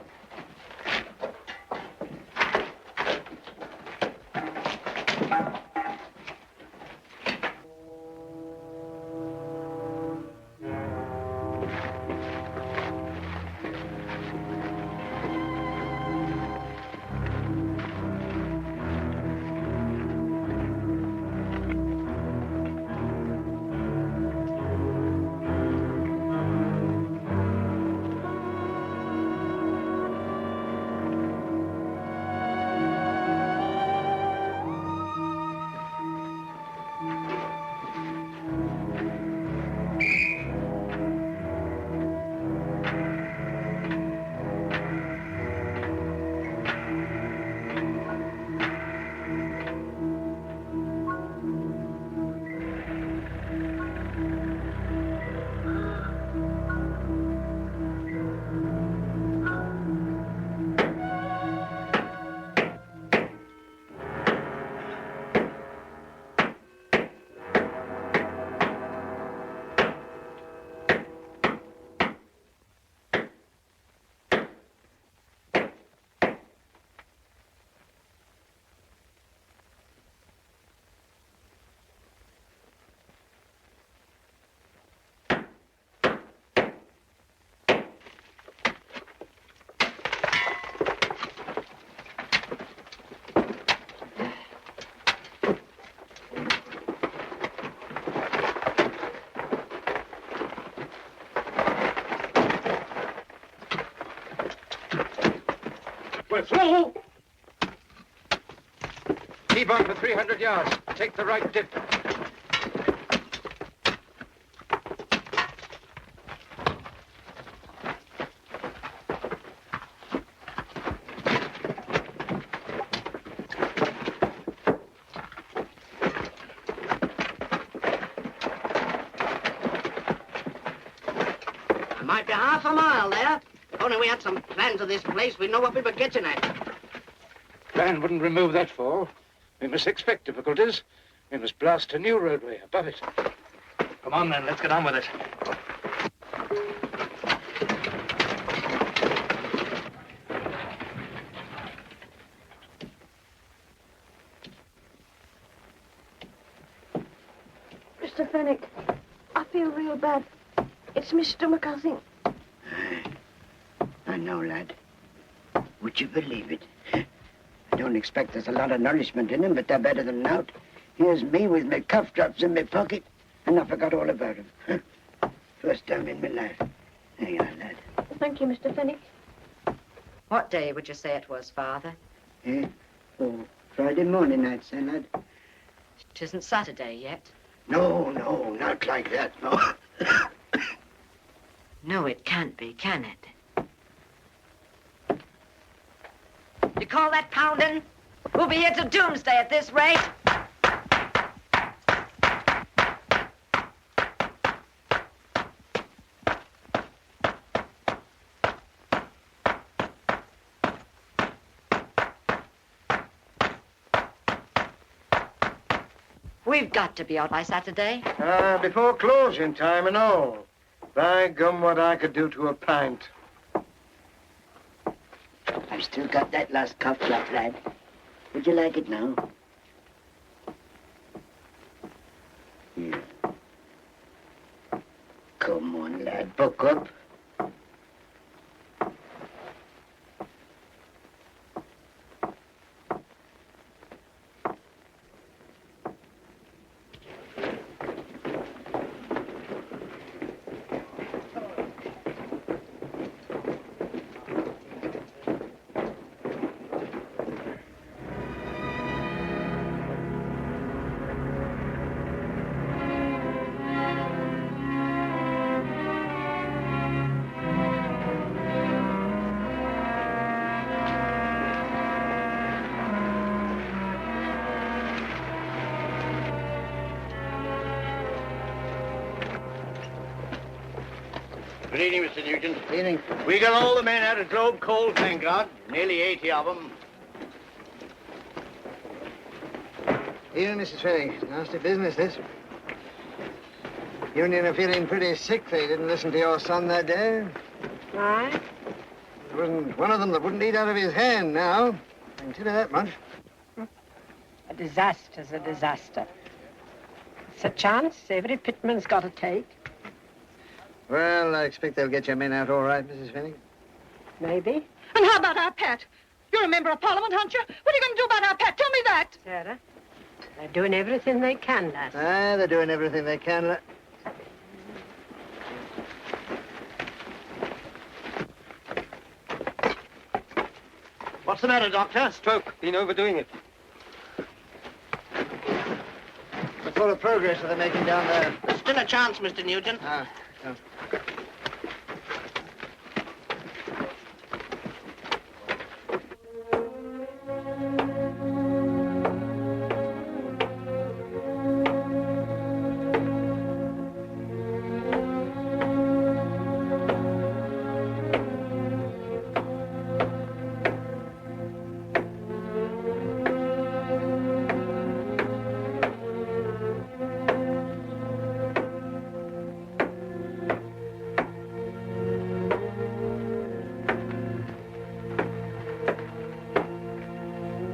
We're through! Keep on for 300 yards. Take the right dip. It might be half a mile there. If only we had some plans of this place, we'd know what we were getting at. Plan wouldn't remove that fall. We must expect difficulties. We must blast a new roadway above it. Come on, then. Let's get on with it. Mr. Fenwick, I feel real bad. It's my stomach, I think. I know, lad. Would you believe it? I don't expect there's a lot of nourishment in them, but they're better than out. Here's me with my cough drops in my pocket, and I forgot all about them. First time in my life. There you are, lad. Thank you, Mr. Fenwick. What day would you say it was, Father? Eh? Oh, Friday morning, I'd say, lad. It isn't Saturday yet. No, not like that, no. No, it can't be, can it? You call that pounding? We'll be here till doomsday at this rate. We've got to be out by Saturday. Before closing time and all. By gum, what I could do to a pint. I've still got that last cough drop, lad. Would you like it now? Yeah. Come on, lad, buck up. Good evening, Mr. Nugent. Good evening. We got all the men out of Globe Coal, thank God. Nearly 80 of them. Evening, Mrs. Fenwick. Nasty business, this. Union are feeling pretty sick. They didn't listen to your son that day. Aye? There wasn't one of them that wouldn't eat out of his hand now. I can tell you that much. A disaster's a disaster. It's a chance every pitman's got to take. Well, I expect they'll get your men out all right, Mrs. Fenwick. Maybe. And how about our pet? You're a member of Parliament, aren't you? What are you going to do about our pet? Tell me that. Sarah, they're doing everything they can, lass. Aye, they're doing everything they can. What's the matter, Doctor? Stroke. Been overdoing it. What sort of progress are they making down there? There's still a chance, Mr. Nugent. Ah.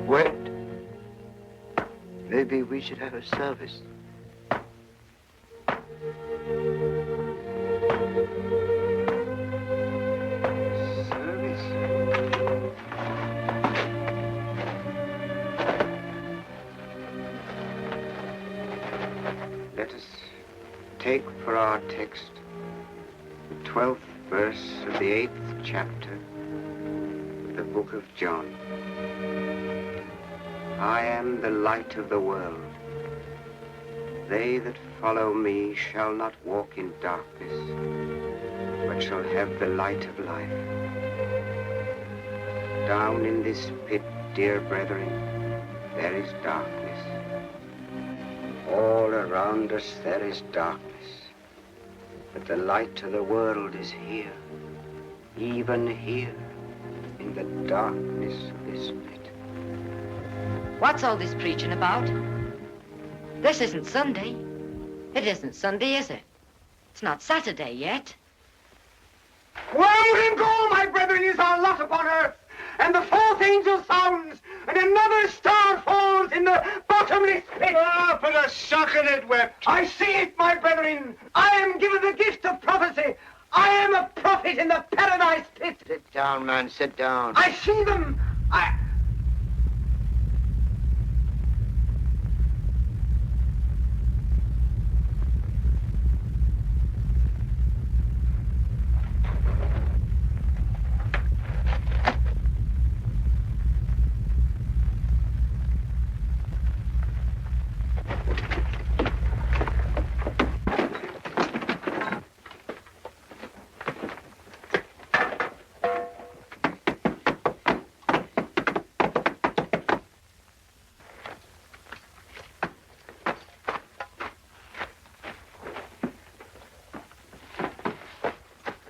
Wet. Maybe we should have a service. Let us take for our text the 12th verse of the 8th chapter of the book of John. I am the light of the world. They that follow me shall not walk in darkness, but shall have the light of life. Down in this pit, dear brethren, there is darkness. All around us there is darkness. But the light of the world is here, even here, in the darkness of this pit. What's all this preaching about? This isn't Sunday. It isn't Sunday, is it? It's not Saturday yet. Woe and go, my brethren, is our lot upon earth. And the fourth angel sounds, and another star falls in the bottomless pit. Ah, put a sock in it, wept. I see it, my brethren. I am given the gift of prophecy. I am a prophet in the paradise pit. Sit down, man, sit down. I see them.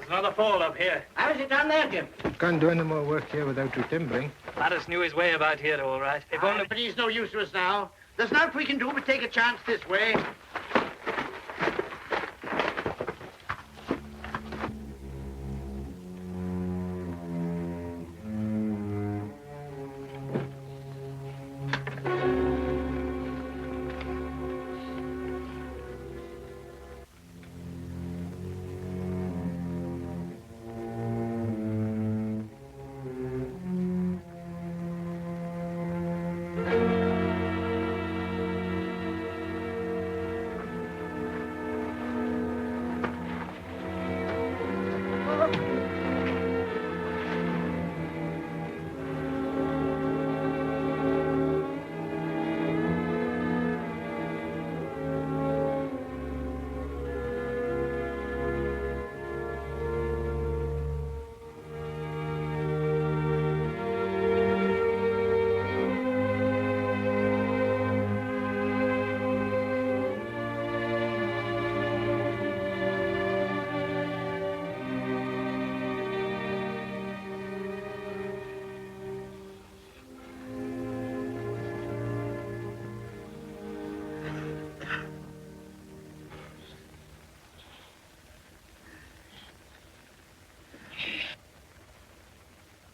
Another fall up here. How is it down there, Jim? Can't do any more work here without retimbering. Lattice knew his way about here, all right. If only... But he's no use to us now. There's naught we can do but take a chance this way.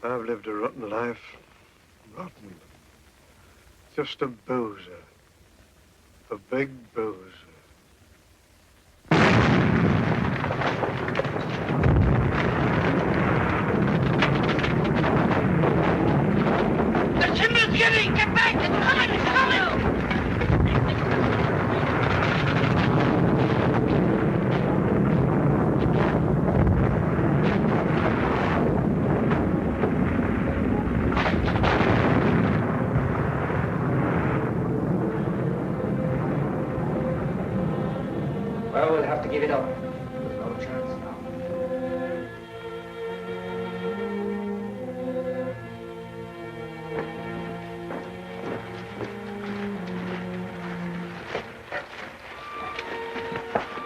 I've lived a rotten life. Rotten. Just a boozer. A big boozer. The timber's getting! Get back! It's coming! It's coming! Well, we'll have to give it up. There's no chance now.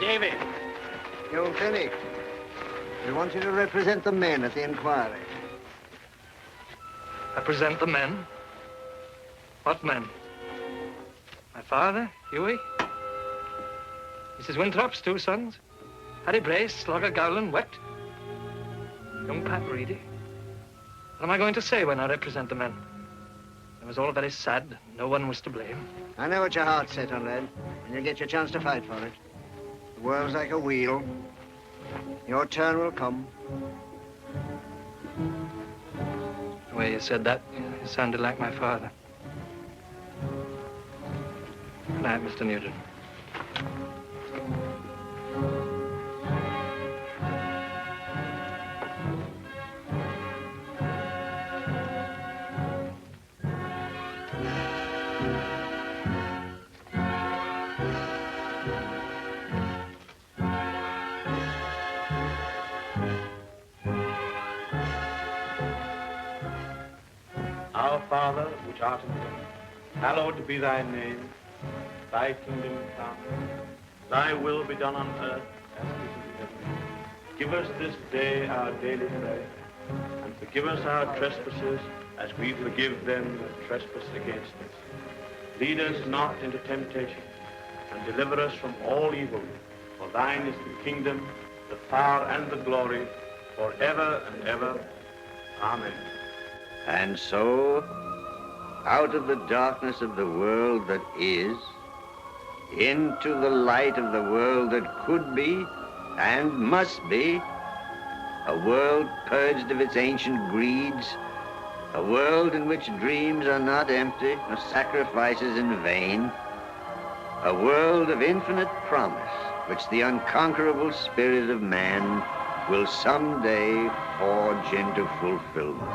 Davey. Young Fenwick, we want you to represent the men at the inquiry. Represent the men? What men? My father, Hughie? Mrs. Winthrop's two sons? Harry Brace, Slogger Gowland, Wet? Young Pat Reedy? What am I going to say when I represent the men? It was all very sad. No one was to blame. I know what your heart's set on, lad, and you'll get your chance to fight for it. The world's like a wheel. Your turn will come. The way you said that, you sounded like my father. Good night, Mr. Nugent. Our Father, which art in heaven, hallowed be thy name. Thy kingdom come, thy will be done on earth as it is in heaven. Give us this day our daily bread, and forgive us our trespasses as we forgive them that trespass against us. Lead us not into temptation, and deliver us from all evil. For thine is the kingdom, the power, and the glory, forever and ever. Amen. And so, out of the darkness of the world that is, into the light of the world that could be and must be, a world purged of its ancient greeds, a world in which dreams are not empty nor sacrifices in vain, a world of infinite promise which the unconquerable spirit of man will someday forge into fulfillment.